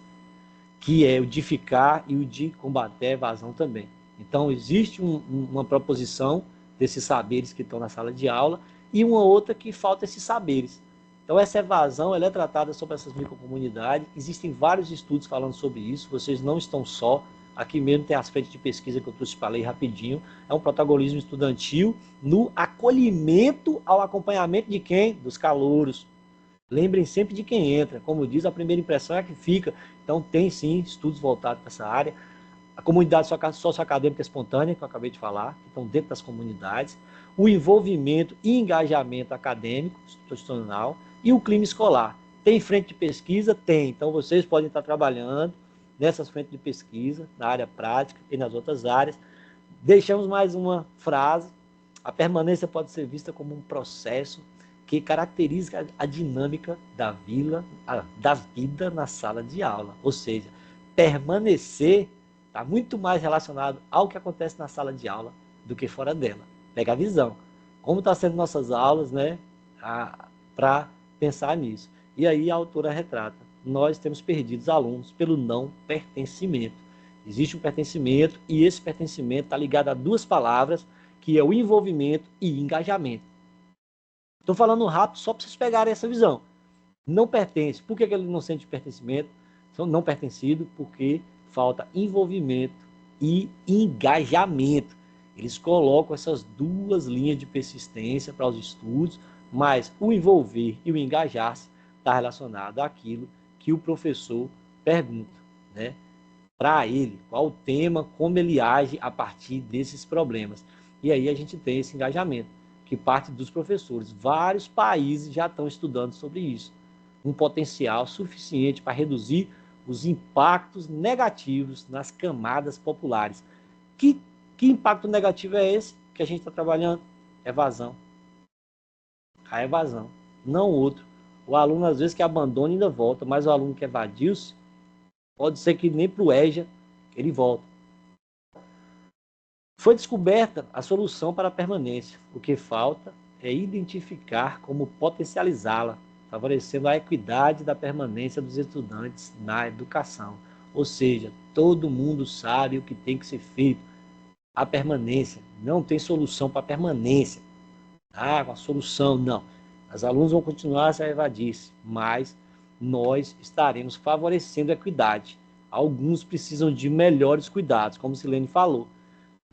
que é o de ficar e o de combater a evasão também. Então, existe uma proposição desses saberes que estão na sala de aula e uma outra que falta esses saberes. Então, essa evasão ela é tratada sobre essas microcomunidades. Existem vários estudos falando sobre isso. Vocês não estão só. Aqui mesmo tem as frentes de pesquisa que eu trouxe para ler rapidinho. É um protagonismo estudantil no acolhimento ao acompanhamento de quem? Dos calouros. Lembrem sempre de quem entra. Como diz, a primeira impressão é a que fica. Então, tem sim estudos voltados para essa área. A comunidade socioacadêmica espontânea, que eu acabei de falar, que estão dentro das comunidades. O envolvimento e engajamento acadêmico, institucional. E o clima escolar. Tem frente de pesquisa? Tem. Então, vocês podem estar trabalhando nessas frentes de pesquisa, na área prática e nas outras áreas. Deixamos mais uma frase. A permanência pode ser vista como um processo que caracteriza a dinâmica da vida na sala de aula. Ou seja, permanecer está muito mais relacionado ao que acontece na sala de aula do que fora dela. Pega a visão. Como está sendo nossas aulas, né? Para pensar nisso. E aí a autora retrata. Nós temos perdido os alunos pelo não pertencimento. Existe um pertencimento e esse pertencimento está ligado a duas palavras, que é o envolvimento e engajamento. Estou falando rápido só para vocês pegarem essa visão. Não pertence. Por que ele não sente pertencimento? São não pertencido porque falta envolvimento e engajamento. Eles colocam essas duas linhas de persistência para os estudos, mas o envolver e o engajar-se está relacionado àquilo que o professor pergunta, né? Para ele, qual o tema, como ele age a partir desses problemas. E aí a gente tem esse engajamento, que parte dos professores. Vários países já estão estudando sobre isso. Um potencial suficiente para reduzir os impactos negativos nas camadas populares. Que impacto negativo é esse que a gente está trabalhando? Evasão. A evasão, não outro. O aluno, às vezes, que abandona e ainda volta, mas o aluno que evadiu-se, pode ser que nem para o EJA ele volta. Foi descoberta a solução para a permanência. O que falta é identificar como potencializá-la, favorecendo a equidade da permanência dos estudantes na educação. Ou seja, todo mundo sabe o que tem que ser feito. a permanência. Não tem solução para a permanência. Ah, uma solução, não. Os alunos vão continuar a se evadir, mas nós estaremos favorecendo a equidade. Alguns precisam de melhores cuidados, como Silene falou.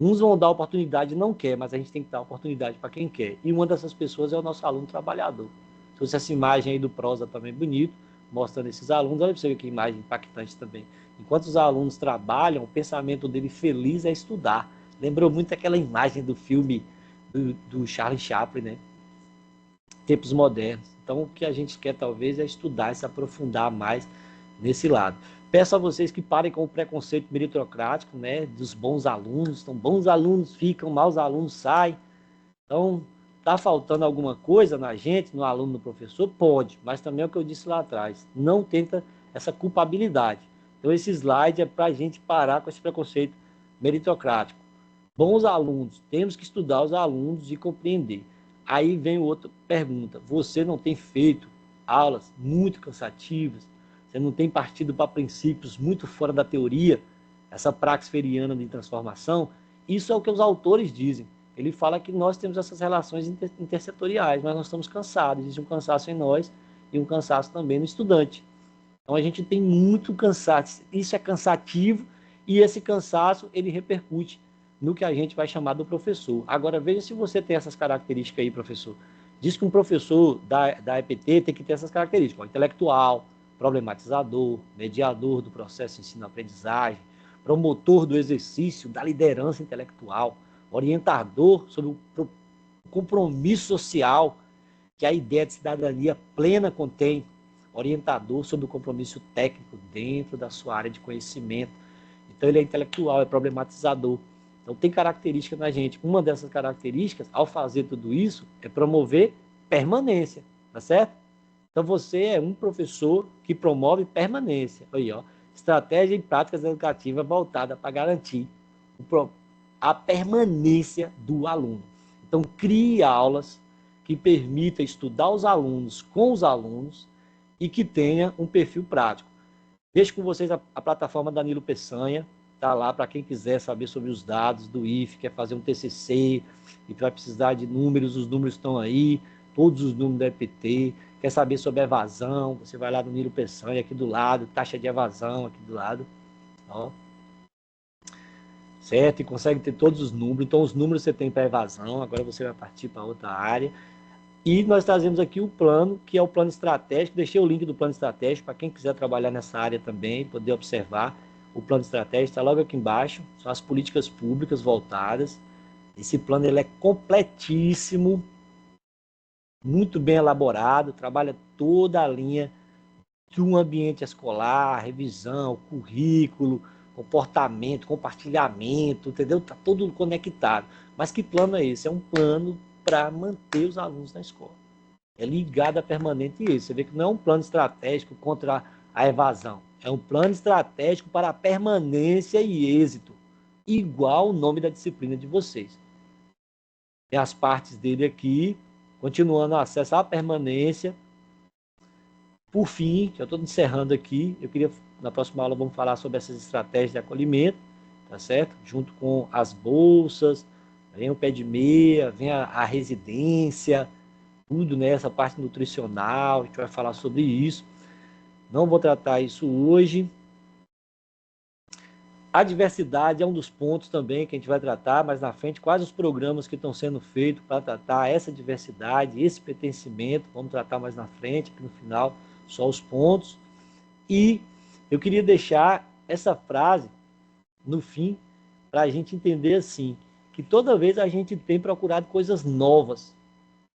Uns vão dar oportunidade e não quer, mas a gente tem que dar oportunidade para quem quer. E uma dessas pessoas é o nosso aluno trabalhador. Trouxe essa imagem aí do Prosa também bonito, mostrando esses alunos. Olha para você ver que imagem impactante também. Enquanto os alunos trabalham, o pensamento dele feliz é estudar. Lembrou muito aquela imagem do filme do Charlie Chaplin, né? Tempos modernos. Então, o que a gente quer, talvez, é estudar, se aprofundar mais nesse lado. Peço a vocês que parem com o preconceito meritocrático, né, dos bons alunos. Então, bons alunos ficam, maus alunos saem. Então, está faltando alguma coisa na gente, no aluno, no professor? Pode, mas também é o que eu disse lá atrás. Não tenta essa culpabilidade. Então, esse slide é para a gente parar com esse preconceito meritocrático. Bons alunos, temos que estudar os alunos e compreender. Aí vem outra pergunta. Você não tem feito aulas muito cansativas? Você não tem partido para princípios muito fora da teoria? Essa praxis feriana de transformação? Isso é o que os autores dizem. Ele fala que nós temos essas relações intersetoriais, mas nós estamos cansados. Existe um cansaço em nós e um cansaço também no estudante. Então a gente tem muito cansaço. Isso é cansativo e esse cansaço ele repercute no que a gente vai chamar do professor. Agora, veja se você tem essas características aí, professor. Diz que um professor da EPT tem que ter essas características. Ó, intelectual, problematizador, mediador do processo ensino-aprendizagem, promotor do exercício, da liderança intelectual, orientador sobre o compromisso social que a ideia de cidadania plena contém, orientador sobre o compromisso técnico dentro da sua área de conhecimento. Então, ele é intelectual, é problematizador. Então, tem característica na gente. Uma dessas características, ao fazer tudo isso, é promover permanência, tá certo? Então, você é um professor que promove permanência. Aí, ó, estratégia e práticas educativas voltadas para garantir a permanência do aluno. Então, crie aulas que permita estudar os alunos com os alunos e que tenha um perfil prático. Deixo com vocês a plataforma Danilo Peçanha, está lá para quem quiser saber sobre os dados do IFE, quer fazer um TCC e vai precisar de números, os números estão aí, todos os números da EPT, quer saber sobre evasão, você vai lá no Danilo Peçanha, aqui do lado, taxa de evasão aqui do lado, ó. Certo? E consegue ter todos os números, então os números você tem para evasão, agora você vai partir para outra área. E nós trazemos aqui o plano, que é o plano estratégico. Deixei o link do plano estratégico para quem quiser trabalhar nessa área também, poder observar. O plano estratégico está logo aqui embaixo. São as políticas públicas voltadas. Esse plano ele é completíssimo, muito bem elaborado, trabalha toda a linha de um ambiente escolar, revisão, currículo, comportamento, compartilhamento, entendeu? Está tudo conectado. Mas que plano é esse? É um plano para manter os alunos na escola. É ligado a permanente isso. Você vê que não é um plano estratégico contra a evasão. É um plano estratégico para a permanência e êxito. Igual o nome da disciplina de vocês. Tem as partes dele aqui, continuando o acesso à permanência. Por fim, já estou encerrando aqui, eu queria, na próxima aula, vamos falar sobre essas estratégias de acolhimento, tá certo? Junto com as bolsas, vem o pé de meia, vem a residência, tudo nessa parte nutricional, a gente vai falar sobre isso. Não vou tratar isso hoje. A diversidade é um dos pontos também que a gente vai tratar mais na frente, quais os programas que estão sendo feitos para tratar essa diversidade, esse pertencimento, vamos tratar mais na frente, aqui no final, só os pontos. E eu queria deixar essa frase no fim, para a gente entender assim, que toda vez a gente tem procurado coisas novas.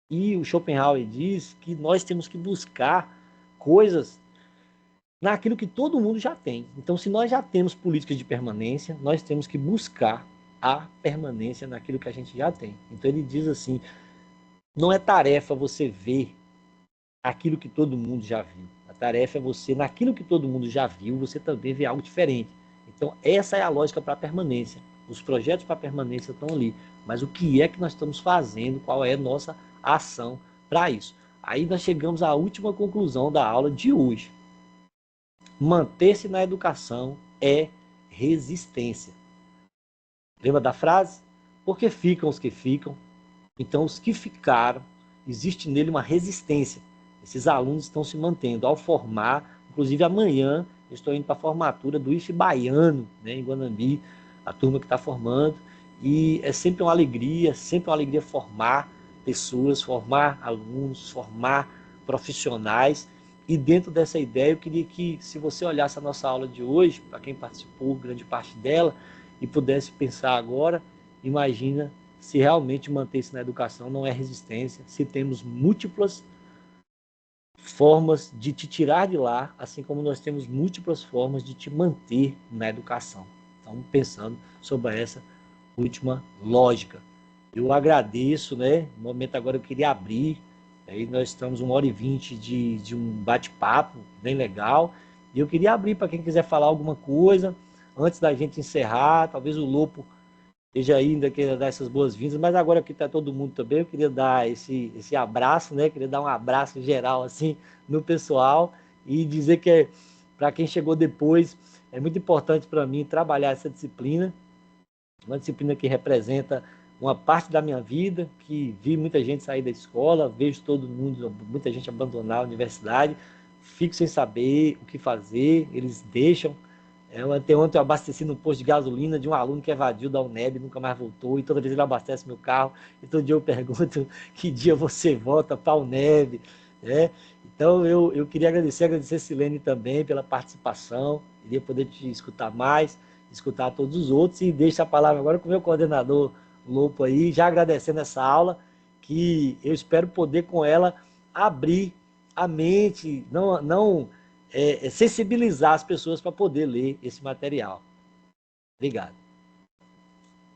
E o Schopenhauer diz que nós temos que buscar coisas naquilo que todo mundo já tem. Então, se nós já temos políticas de permanência, nós temos que buscar a permanência naquilo que a gente já tem. Então, ele diz assim, não é tarefa você ver aquilo que todo mundo já viu. A tarefa é você, naquilo que todo mundo já viu, você também ver algo diferente. Então, essa é a lógica para a permanência. Os projetos para a permanência estão ali. Mas o que é que nós estamos fazendo? Qual é a nossa ação para isso? Aí nós chegamos à última conclusão da aula de hoje. Manter-se na educação é resistência. Lembra da frase? Porque ficam os que ficam. Então, os que ficaram, existe nele uma resistência. Esses alunos estão se mantendo ao formar. Inclusive, amanhã eu estou indo para a formatura do IFE Baiano, né, em Guanambi, a turma que está formando. E é sempre uma alegria formar pessoas, formar alunos, formar profissionais. E dentro dessa ideia, eu queria que, se você olhasse a nossa aula de hoje, para quem participou, grande parte dela, e pudesse pensar agora, imagina se realmente manter-se na educação não é resistência, se temos múltiplas formas de te tirar de lá, assim como nós temos múltiplas formas de te manter na educação. Então, pensando sobre essa última lógica. Eu agradeço, né? No momento agora eu queria abrir, aí nós estamos 1h20 de um bate-papo bem legal, e eu queria abrir para quem quiser falar alguma coisa, antes da gente encerrar, talvez o Lopo esteja ainda, queira dar essas boas-vindas, mas agora que está todo mundo também, eu queria dar esse abraço, né? Queria dar um abraço geral, assim, no pessoal, e dizer que, para quem chegou depois, é muito importante para mim trabalhar essa disciplina, uma disciplina que representa uma parte da minha vida, que vi muita gente sair da escola, vejo todo mundo, muita gente abandonar a universidade, fico sem saber o que fazer, eles deixam. Ontem eu abasteci no posto de gasolina de um aluno que evadiu da UNEB, nunca mais voltou, e toda vez ele abastece meu carro, e todo dia eu pergunto que dia você volta para a UNEB, né? Então eu queria agradecer a Silene também pela participação, queria poder te escutar mais, escutar todos os outros, e deixo a palavra agora com o meu coordenador Lopo aí, já agradecendo essa aula, que eu espero poder com ela abrir a mente, não sensibilizar as pessoas para poder ler esse material. Obrigado.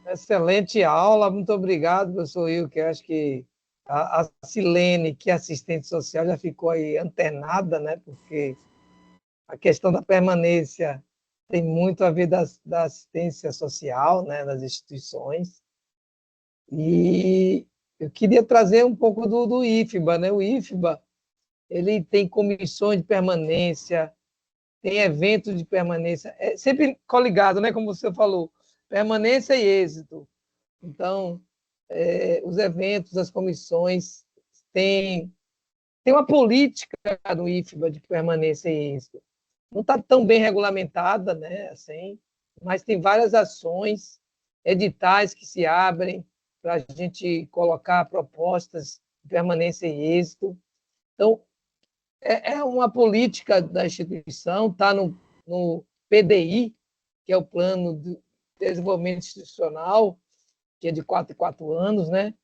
Excelente aula, muito obrigado, professor Wilker. Acho que a Silene, que é assistente social, já ficou aí antenada, né? Porque a questão da permanência tem muito a ver da assistência social, né? Das instituições. E eu queria trazer um pouco do IFBA, né? O IFBA, ele tem comissões de permanência, tem eventos de permanência, é sempre coligado, né? Como você falou, permanência e êxito. Então, os eventos, as comissões, tem uma política no IFBA de permanência e êxito. Não está tão bem regulamentada, né? Assim, mas tem várias ações, editais que se abrem para a gente colocar propostas de permanência e êxito. Então, é uma política da instituição, está no PDI, que é o Plano de Desenvolvimento Institucional, que é de 4 em 4 anos, né?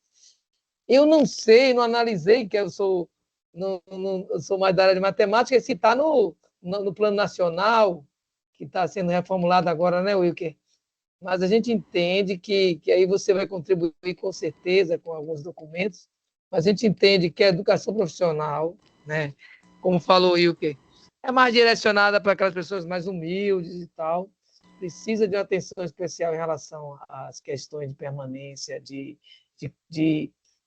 Eu não sei, não analisei, que eu sou, eu sou mais da área de matemática, se está no Plano Nacional, que está sendo reformulado agora, né, Wilker? Mas a gente entende que aí você vai contribuir com certeza com alguns documentos, mas a gente entende que a educação profissional, né, como falou o Wilker, é mais direcionada para aquelas pessoas mais humildes e tal, precisa de uma atenção especial em relação às questões de permanência,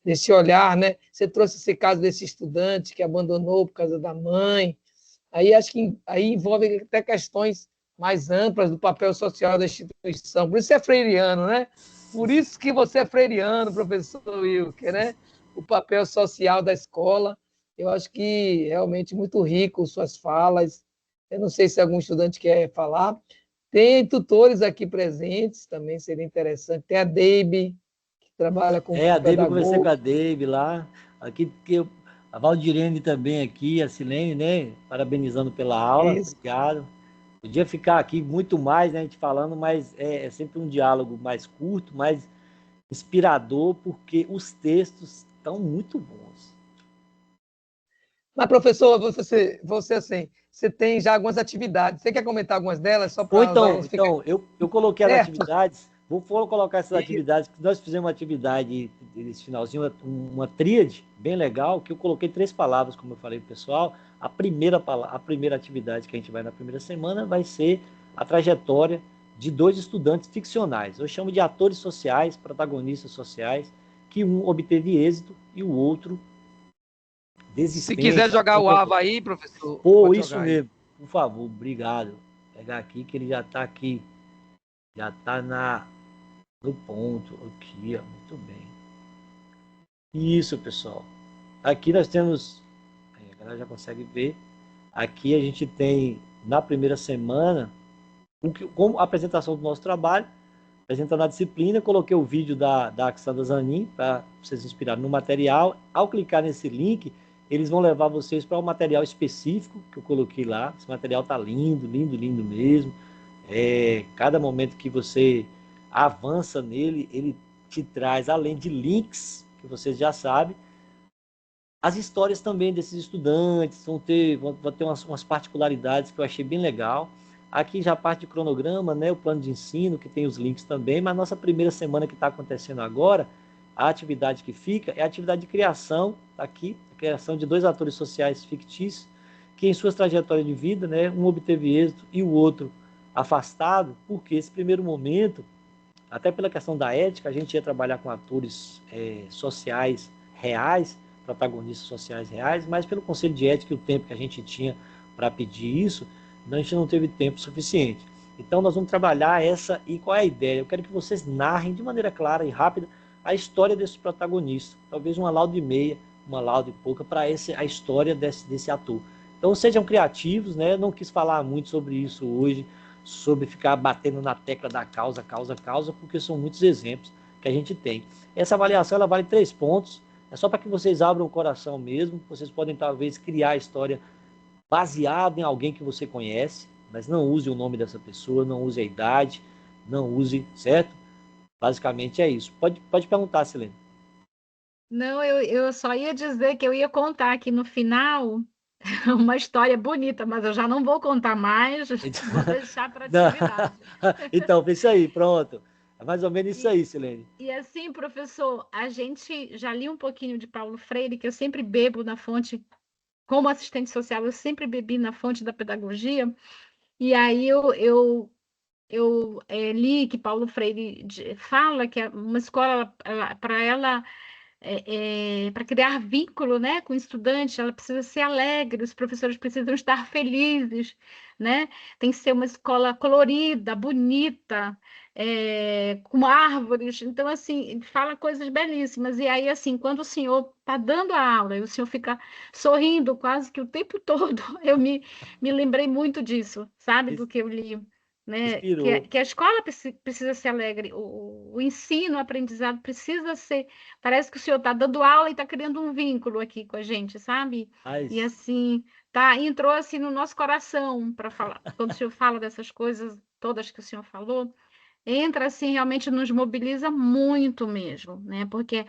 desse olhar, né? Você trouxe esse caso desse estudante que abandonou por causa da mãe, aí acho que aí envolve até questões mais amplas do papel social da instituição. Por isso é freiriano, né? Por isso que você é freiriano, professor Wilker, né? O papel social da escola. Eu acho que realmente muito rico suas falas. Eu não sei se algum estudante quer falar. Tem tutores aqui presentes, também seria interessante. Tem a Deibe, que trabalha com A Debbie, eu conversei com pedagogo. a Debbie lá, a Valdirene também aqui, a Silene, né? Parabenizando pela aula, Isso. obrigado. Podia ficar aqui muito mais, né, a gente falando, mas é sempre um diálogo mais curto, mais inspirador, porque os textos estão muito bons. Mas, professor, você assim, você tem já algumas atividades. Você quer comentar algumas delas, só Ou para a então, gente ficar eu coloquei as certo? atividades, vou colocar essas atividades, que nós fizemos uma atividade nesse finalzinho, uma tríade bem legal, que eu coloquei 3 palavras, como eu falei pro pessoal. A primeira atividade que a gente vai na primeira semana vai ser a trajetória de 2 estudantes ficcionais. Eu chamo de atores sociais, protagonistas sociais, que um obteve êxito e o outro Se quiser desistente. jogar o Ava aí, professor, Pô, pode isso jogar aí. mesmo, por favor, obrigado. Vou pegar aqui que ele já está aqui. Já está No ponto, aqui, ó, muito bem. Isso, pessoal. Aqui nós temos, a galera já consegue ver, aqui a gente tem, na primeira semana, como a apresentação do nosso trabalho, apresentando a disciplina, coloquei o vídeo da Axanda Zanin para vocês se inspirarem no material. Ao clicar nesse link, eles vão levar vocês para um material específico que eu coloquei lá. Esse material tá lindo, lindo, lindo mesmo. Cada momento que você avança nele, ele te traz, além de links, que vocês já sabem, as histórias também desses estudantes, vão ter umas particularidades que eu achei bem legal. Aqui já a parte de cronograma, né, o plano de ensino, que tem os links também, mas nossa primeira semana que está acontecendo agora, a atividade que fica é a atividade de criação, tá aqui, a criação de 2 atores sociais fictícios, que em suas trajetórias de vida, né, um obteve êxito e o outro afastado, porque esse primeiro momento, até pela questão da ética, a gente ia trabalhar com atores sociais reais, protagonistas sociais reais, mas pelo conselho de ética e o tempo que a gente tinha para pedir isso, a gente não teve tempo suficiente. Então nós vamos trabalhar essa, e qual é a ideia? Eu quero que vocês narrem de maneira clara e rápida a história desse protagonista, talvez uma lauda e meia, uma lauda e pouca, para a história desse ator. Então sejam criativos, né? Eu não quis falar muito sobre isso hoje, sobre ficar batendo na tecla da causa, porque são muitos exemplos que a gente tem. Essa avaliação ela vale 3 pontos, é só para que vocês abram o coração mesmo, vocês podem talvez criar a história baseada em alguém que você conhece, mas não use o nome dessa pessoa, não use a idade, não use, certo? Basicamente é isso. Pode perguntar, Silene. Não, eu só ia dizer que eu ia contar aqui no final uma história bonita, mas eu já não vou contar mais, vou deixar para atividade. Então, isso aí, pronto. É mais ou menos isso E, aí, Silene. e assim, professor, a gente já li um pouquinho de Paulo Freire, que eu sempre bebo na fonte, como assistente social, eu sempre bebi na fonte da pedagogia, e aí li que Paulo Freire fala que uma escola, para ela para criar vínculo, né, com o estudante, ela precisa ser alegre, os professores precisam estar felizes, né? Tem que ser uma escola colorida, bonita, com árvores. Então, assim, ele fala coisas belíssimas. E aí, assim, quando o senhor está dando a aula e o senhor fica sorrindo quase que o tempo todo, me lembrei muito disso, sabe, do que eu li. Né? Inspirou. Que a escola precisa ser alegre, o ensino, o aprendizado precisa ser. Parece que o senhor está dando aula e está criando um vínculo aqui com a gente, sabe? E Mas, assim, tá, entrou assim no nosso coração para falar. Quando o senhor fala dessas coisas todas que o senhor falou, entra assim, realmente nos mobiliza muito mesmo, né? Porque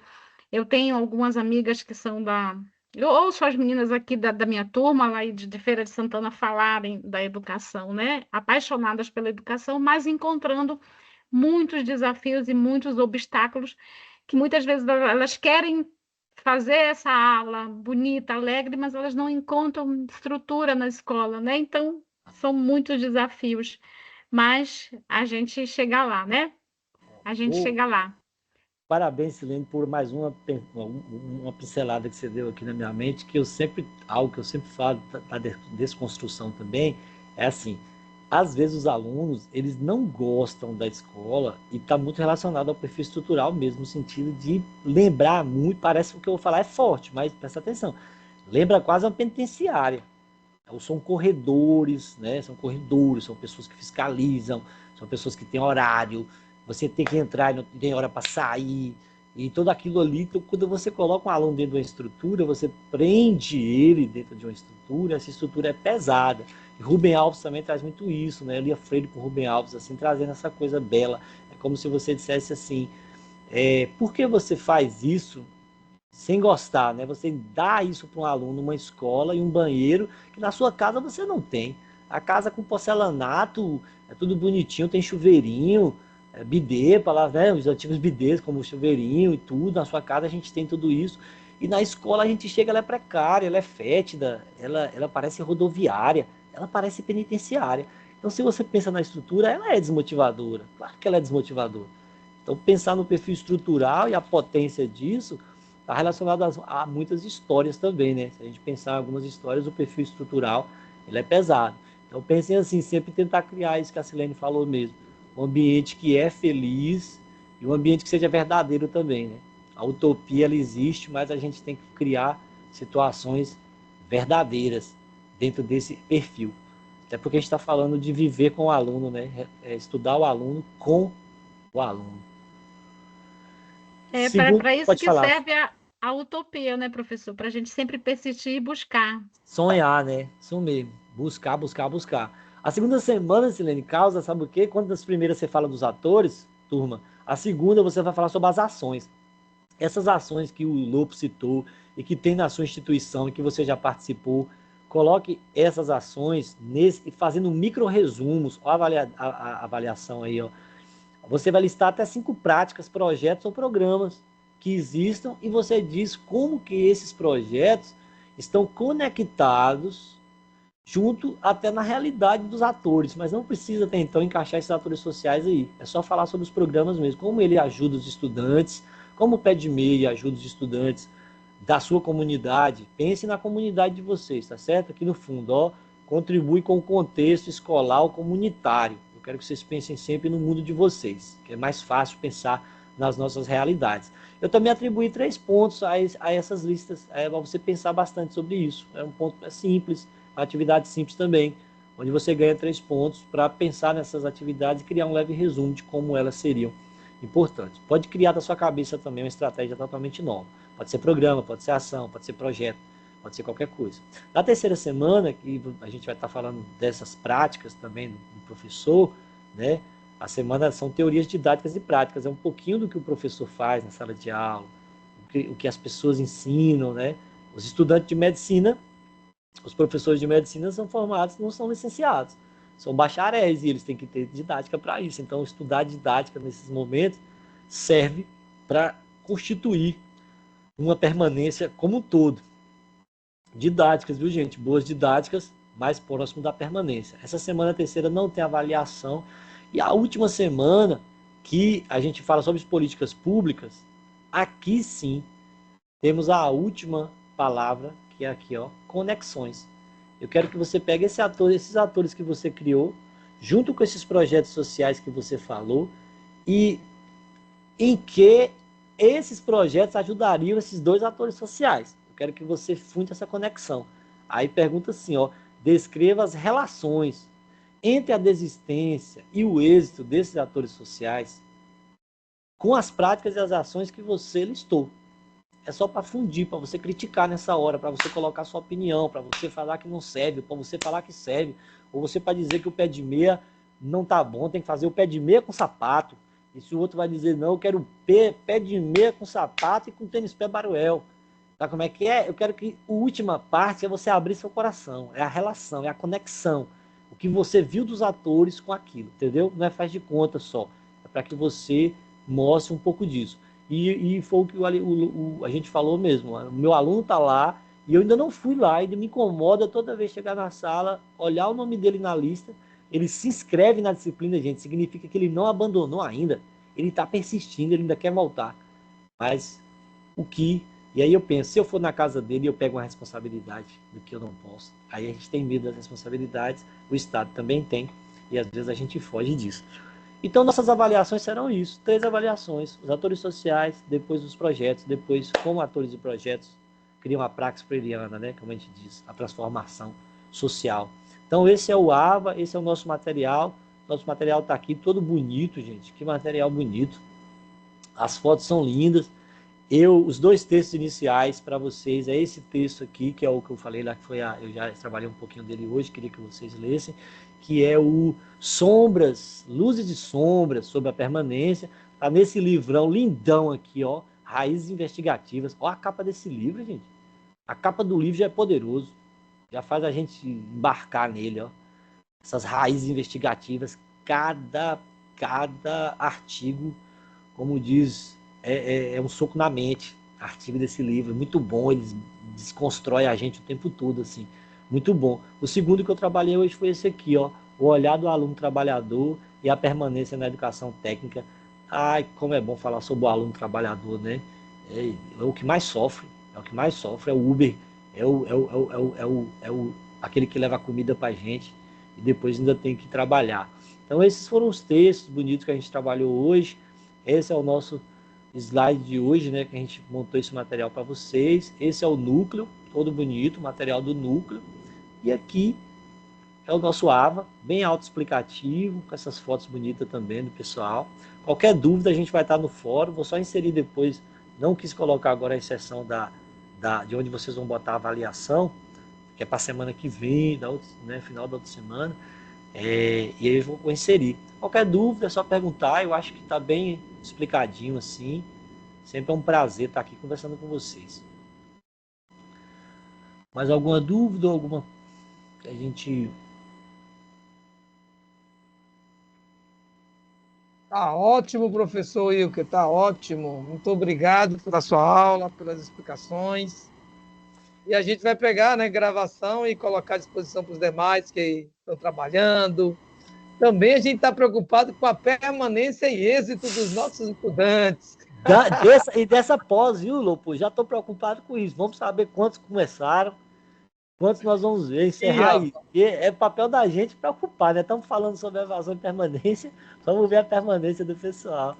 eu tenho algumas amigas que são da. Eu ouço as meninas aqui da minha turma, lá de Feira de Santana, falarem da educação, né? Apaixonadas pela educação, mas encontrando muitos desafios e muitos obstáculos que muitas vezes elas querem fazer essa aula bonita, alegre, mas elas não encontram estrutura na escola, né? Então, são muitos desafios, mas a gente chega lá, né? A gente oh, chega lá. parabéns, Silene, por mais uma pincelada que você deu aqui na minha mente, que eu sempre, algo que eu sempre falo da desconstrução também, é assim, às vezes os alunos, eles não gostam da escola e está muito relacionado ao perfil estrutural mesmo, no sentido de lembrar muito, parece que o que eu vou falar é forte, mas presta atenção, lembra quase uma penitenciária. Ou são corredores, né? São corredores, são pessoas que fiscalizam, são pessoas que têm horário, você tem que entrar e não tem hora para sair, e tudo aquilo ali. Então, quando você coloca um aluno dentro de uma estrutura, você prende ele dentro de uma estrutura, essa estrutura é pesada. E Rubem Alves também traz muito isso, né? Eu lia Freire com Rubem Alves, assim, trazendo essa coisa bela. É como se você dissesse assim, por que você faz isso sem gostar, né? Você dá isso para um aluno, uma escola e um banheiro que na sua casa você não tem. A casa com porcelanato, é tudo bonitinho, tem chuveirinho, bidê, para né? Os antigos bidês como chuveirinho e tudo. Na sua casa a gente tem tudo isso. E na escola a gente chega, ela é precária, ela é fétida, ela parece rodoviária, ela parece penitenciária. Então, se você pensa na estrutura, ela é desmotivadora. Claro que ela é desmotivadora. Então, pensar no perfil estrutural e a potência disso está relacionado a muitas histórias também, né? Se a gente pensar em algumas histórias, o perfil estrutural ele é pesado. Então, pensem assim, sempre tentar criar isso que a Silene falou mesmo. Um ambiente que é feliz, e um ambiente que seja verdadeiro também, né? A utopia, ela existe, mas a gente tem que criar situações verdadeiras dentro desse perfil. Até porque a gente está falando de viver com o aluno, né? Estudar o aluno com o aluno. É Segundo, para isso pode que falar, serve a utopia, né, professor? Para a gente sempre persistir e buscar. sonhar, né? Isso mesmo. Buscar, buscar, buscar. A segunda semana, Silene, causa, sabe o quê? Quando das primeiras você fala dos atores, turma, a segunda você vai falar sobre as ações. Essas ações que o Lopo citou e que tem na sua instituição e que você já participou, coloque essas ações fazendo micro resumos, a avaliação aí, ó. Você vai listar até 5 práticas, projetos ou programas que existam e você diz como que esses projetos estão conectados junto até na realidade dos atores, mas não precisa até então encaixar esses atores sociais aí. É só falar sobre os programas mesmo, como ele ajuda os estudantes, como o Pé de Meia ajuda os estudantes da sua comunidade. Pense na comunidade de vocês, tá certo? Aqui no fundo, ó, contribui com o contexto escolar ou comunitário. Eu quero que vocês pensem sempre no mundo de vocês, que é mais fácil pensar nas nossas realidades. Eu também atribuí 3 pontos a essas listas, para você pensar bastante sobre isso. É um ponto simples, uma atividade simples também, onde você ganha 3 pontos para pensar nessas atividades e criar um leve resumo de como elas seriam importantes. Pode criar da sua cabeça também uma estratégia totalmente nova. Pode ser programa, pode ser ação, pode ser projeto, pode ser qualquer coisa. Na terceira semana, que a gente vai estar falando dessas práticas também do professor, né? A semana são teorias didáticas e práticas, é um pouquinho do que o professor faz na sala de aula, o que as pessoas ensinam, né? Os estudantes de medicina, os professores de medicina são formados, não são licenciados, são bacharéis e eles têm que ter didática para isso. Então, estudar didática nesses momentos serve para constituir uma permanência como um todo. Didáticas, viu, gente? Boas didáticas, mais próximo da permanência. Essa semana terceira não tem avaliação. E a última semana, que a gente fala sobre as políticas públicas, aqui sim temos a última palavra, que é aqui, ó, conexões. Eu quero que você pegue esses atores que você criou, junto com esses projetos sociais que você falou, e em que esses projetos ajudariam esses 2 atores sociais. Eu quero que você funde essa conexão. Aí pergunta assim, ó, descreva as relações entre a desistência e o êxito desses atores sociais com as práticas e as ações que você listou. É só para fundir, para você criticar nessa hora, para você colocar sua opinião, para você falar que não serve, para você falar que serve, ou você para dizer que o pé de meia não tá bom, tem que fazer o pé de meia com sapato. E se o outro vai dizer, não, eu quero pé de meia com sapato e com tênis pé baruel. Sabe como é que é? Eu quero que a última parte é você abrir seu coração, é a relação, é a conexão. O que você viu dos atores com aquilo, entendeu? Não é faz de conta só. É para que você mostre um pouco disso. E foi o que a gente falou mesmo. O meu aluno está lá e eu ainda não fui lá. Ele me incomoda toda vez chegar na sala, olhar o nome dele na lista. Ele se inscreve na disciplina, gente. Significa que ele não abandonou ainda. Ele está persistindo, ele ainda quer voltar. Mas o que... E aí eu penso, se eu for na casa dele, eu pego uma responsabilidade do que eu não posso. Aí a gente tem medo das responsabilidades, o Estado também tem, e às vezes a gente foge disso. Então, nossas avaliações serão isso, 3 avaliações, os atores sociais, depois os projetos, depois como atores de projetos criam a praxis freiriana, né, como a gente diz, a transformação social. Então, esse é o AVA, esse é o nosso material está aqui todo bonito, gente, que material bonito, as fotos são lindas, os 2 textos iniciais para vocês, é esse texto aqui, que é o que eu falei lá, que foi eu já trabalhei um pouquinho dele hoje, queria que vocês lessem, que é o Sombras, Luzes e Sombras sobre a Permanência, tá nesse livrão lindão aqui, ó, Raízes Investigativas. Ó a capa desse livro, gente. A capa do livro já é poderoso, já faz a gente embarcar nele, ó. Essas raízes investigativas, cada artigo, como diz, é um soco na mente, artigo desse livro, muito bom, eles desconstrói a gente o tempo todo, assim, muito bom. O segundo que eu trabalhei hoje foi esse aqui, ó, o olhar do aluno trabalhador e a permanência na educação técnica. Ai, como é bom falar sobre o aluno trabalhador, né? É o que mais sofre, é o Uber, aquele que leva a comida pra gente e depois ainda tem que trabalhar. Então esses foram os textos bonitos que a gente trabalhou hoje. Esse é o nosso slide de hoje, né, que a gente montou esse material para vocês. Esse é o núcleo, todo bonito, o material do núcleo. E aqui é o nosso AVA, bem autoexplicativo, com essas fotos bonitas também do pessoal. Qualquer dúvida a gente vai estar no fórum, vou só inserir depois, não quis colocar agora a inserção de onde vocês vão botar a avaliação, que é para a semana que vem, né, final da outra semana, e aí eu vou inserir. Qualquer dúvida é só perguntar, eu acho que está bem explicadinho assim. Sempre é um prazer estar aqui conversando com vocês. Mais alguma dúvida, alguma que a gente... Tá ótimo, professor Wilker, tá ótimo. Muito obrigado pela sua aula, pelas explicações. E a gente vai pegar, né, gravação e colocar à disposição para os demais que estão trabalhando. Também a gente está preocupado com a permanência e êxito dos nossos estudantes. Dessa pós, viu, Lopo? Já estou preocupado com isso. Vamos saber quantos começaram, quantos nós vamos ver, encerrar aí. E é papel da gente preocupar, né? Estamos falando sobre evasão e permanência, vamos ver a permanência do pessoal.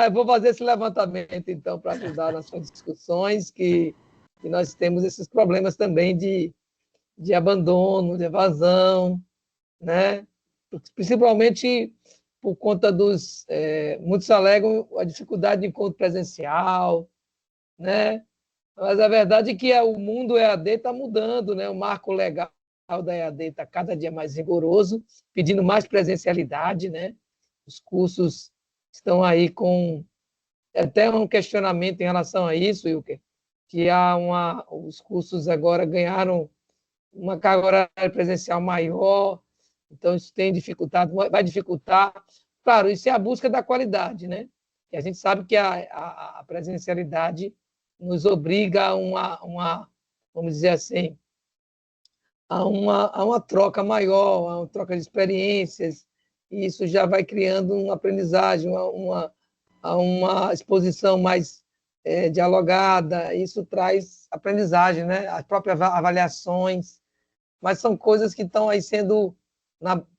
Eu vou fazer esse levantamento, então, para ajudar nas suas discussões, que nós temos esses problemas também de abandono, de evasão, né? Principalmente por conta dos... muitos alegam a dificuldade de encontro presencial, né? Mas a verdade é que o mundo EAD está mudando, né? O marco legal da EAD está cada dia mais rigoroso, pedindo mais presencialidade, né? Os cursos estão aí com até um questionamento em relação a isso, Wilker, que os cursos agora ganharam uma carga horária presencial maior, então isso tem dificultado, vai dificultar. Claro, isso é a busca da qualidade, né? E a gente sabe que a presencialidade nos obriga a vamos dizer assim, a uma troca maior, a uma troca de experiências, e isso já vai criando uma aprendizagem, uma exposição mais dialogada, isso traz aprendizagem, né? As próprias avaliações, mas são coisas que estão aí sendo...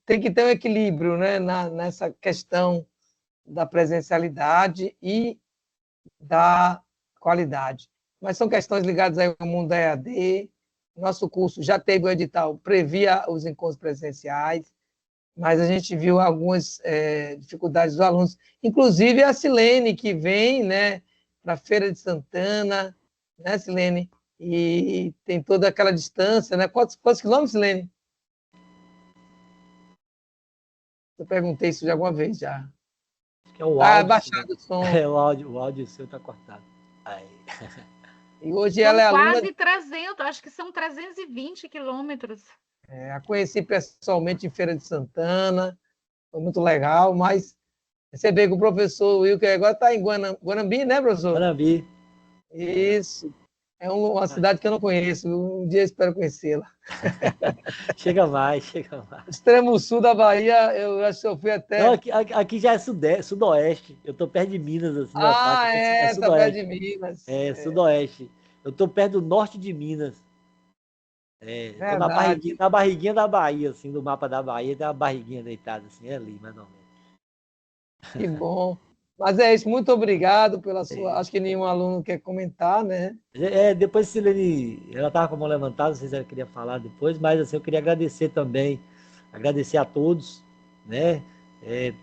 tem que ter um equilíbrio, né? Nessa questão da presencialidade e da qualidade. Mas são questões ligadas aí ao mundo da EAD. Nosso curso já teve o edital, previa os encontros presenciais, mas a gente viu algumas dificuldades dos alunos, inclusive a Silene, que vem, né, para a Feira de Santana, né, Silene? E tem toda aquela distância, né? Quantos quilômetros, Silene? Eu perguntei isso de alguma vez já. Acho que é o áudio. Baixado o som. O áudio seu está cortado. Aí. E hoje ela é aluna... quase 300, acho que são 320 quilômetros. A conheci pessoalmente em Feira de Santana, foi muito legal, mas você vê que o professor Wilker agora está em Guanambi, né, professor? Guanambi. Isso. É uma cidade que eu não conheço, um dia eu espero conhecê-la. Chega mais. Extremo sul da Bahia, eu acho que eu fui até... Não, aqui já é sudoeste, eu estou perto de Minas. Assim, tá perto de Minas. Sudoeste. Eu estou perto do norte de Minas. Estou na barriguinha da Bahia, assim, no mapa da Bahia, tem uma barriguinha deitada, assim, é ali, mais ou menos. Que bom. Mas é isso, muito obrigado pela sua... Acho que nenhum aluno quer comentar, né? Depois, Silene, ela estava com a mão levantada, não sei se ela queria falar depois, mas assim, eu queria agradecer também, agradecer a todos, né?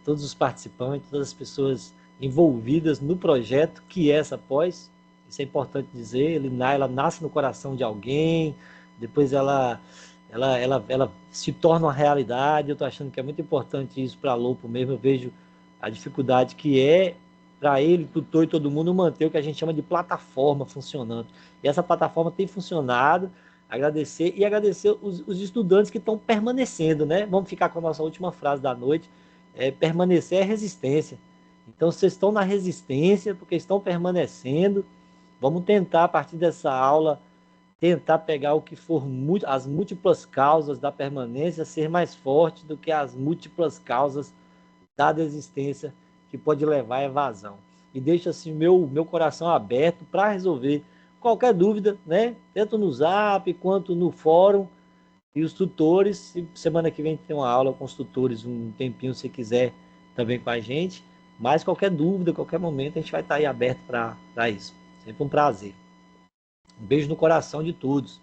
Todos os participantes, todas as pessoas envolvidas no projeto que é essa pós. Isso é importante dizer, ela nasce no coração de alguém, depois ela se torna uma realidade. Eu estou achando que é muito importante isso para a Lopo mesmo. Eu vejo a dificuldade que é para ele, tutor e todo mundo manter o que a gente chama de plataforma funcionando. E essa plataforma tem funcionado. Agradecer os estudantes que estão permanecendo, né? Vamos ficar com a nossa última frase da noite. Permanecer é resistência. Então, vocês estão na resistência porque estão permanecendo. Vamos tentar, a partir dessa aula, tentar pegar o que for as múltiplas causas da permanência, ser mais forte do que as múltiplas causas da desistência que pode levar à evasão. E deixo assim meu coração aberto para resolver qualquer dúvida, né? Tanto no Zap quanto no fórum. E os tutores, semana que vem tem uma aula com os tutores, um tempinho se quiser também com a gente. Mas qualquer dúvida, qualquer momento, a gente vai estar aí aberto para isso. Sempre um prazer. Um beijo no coração de todos.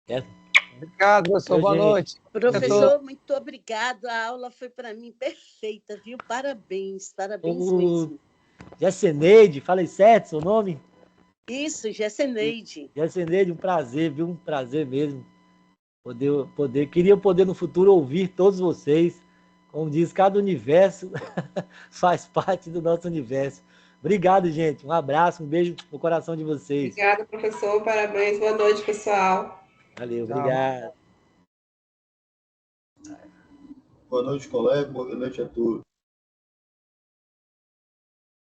Certo? Obrigado, professor. Boa noite. Professor, muito obrigado. A aula foi para mim perfeita, viu? Parabéns, parabéns mesmo. Gesseneide, falei certo seu nome? Isso, Gesseneide. Gesseneide, um prazer, viu? Um prazer mesmo. Queria poder no futuro ouvir todos vocês. Como diz, cada universo faz parte do nosso universo. Obrigado, gente. Um abraço, um beijo no coração de vocês. Obrigada, professor. Parabéns. Boa noite, pessoal. Valeu, Tchau. obrigado. Boa noite, colega. Boa noite a todos.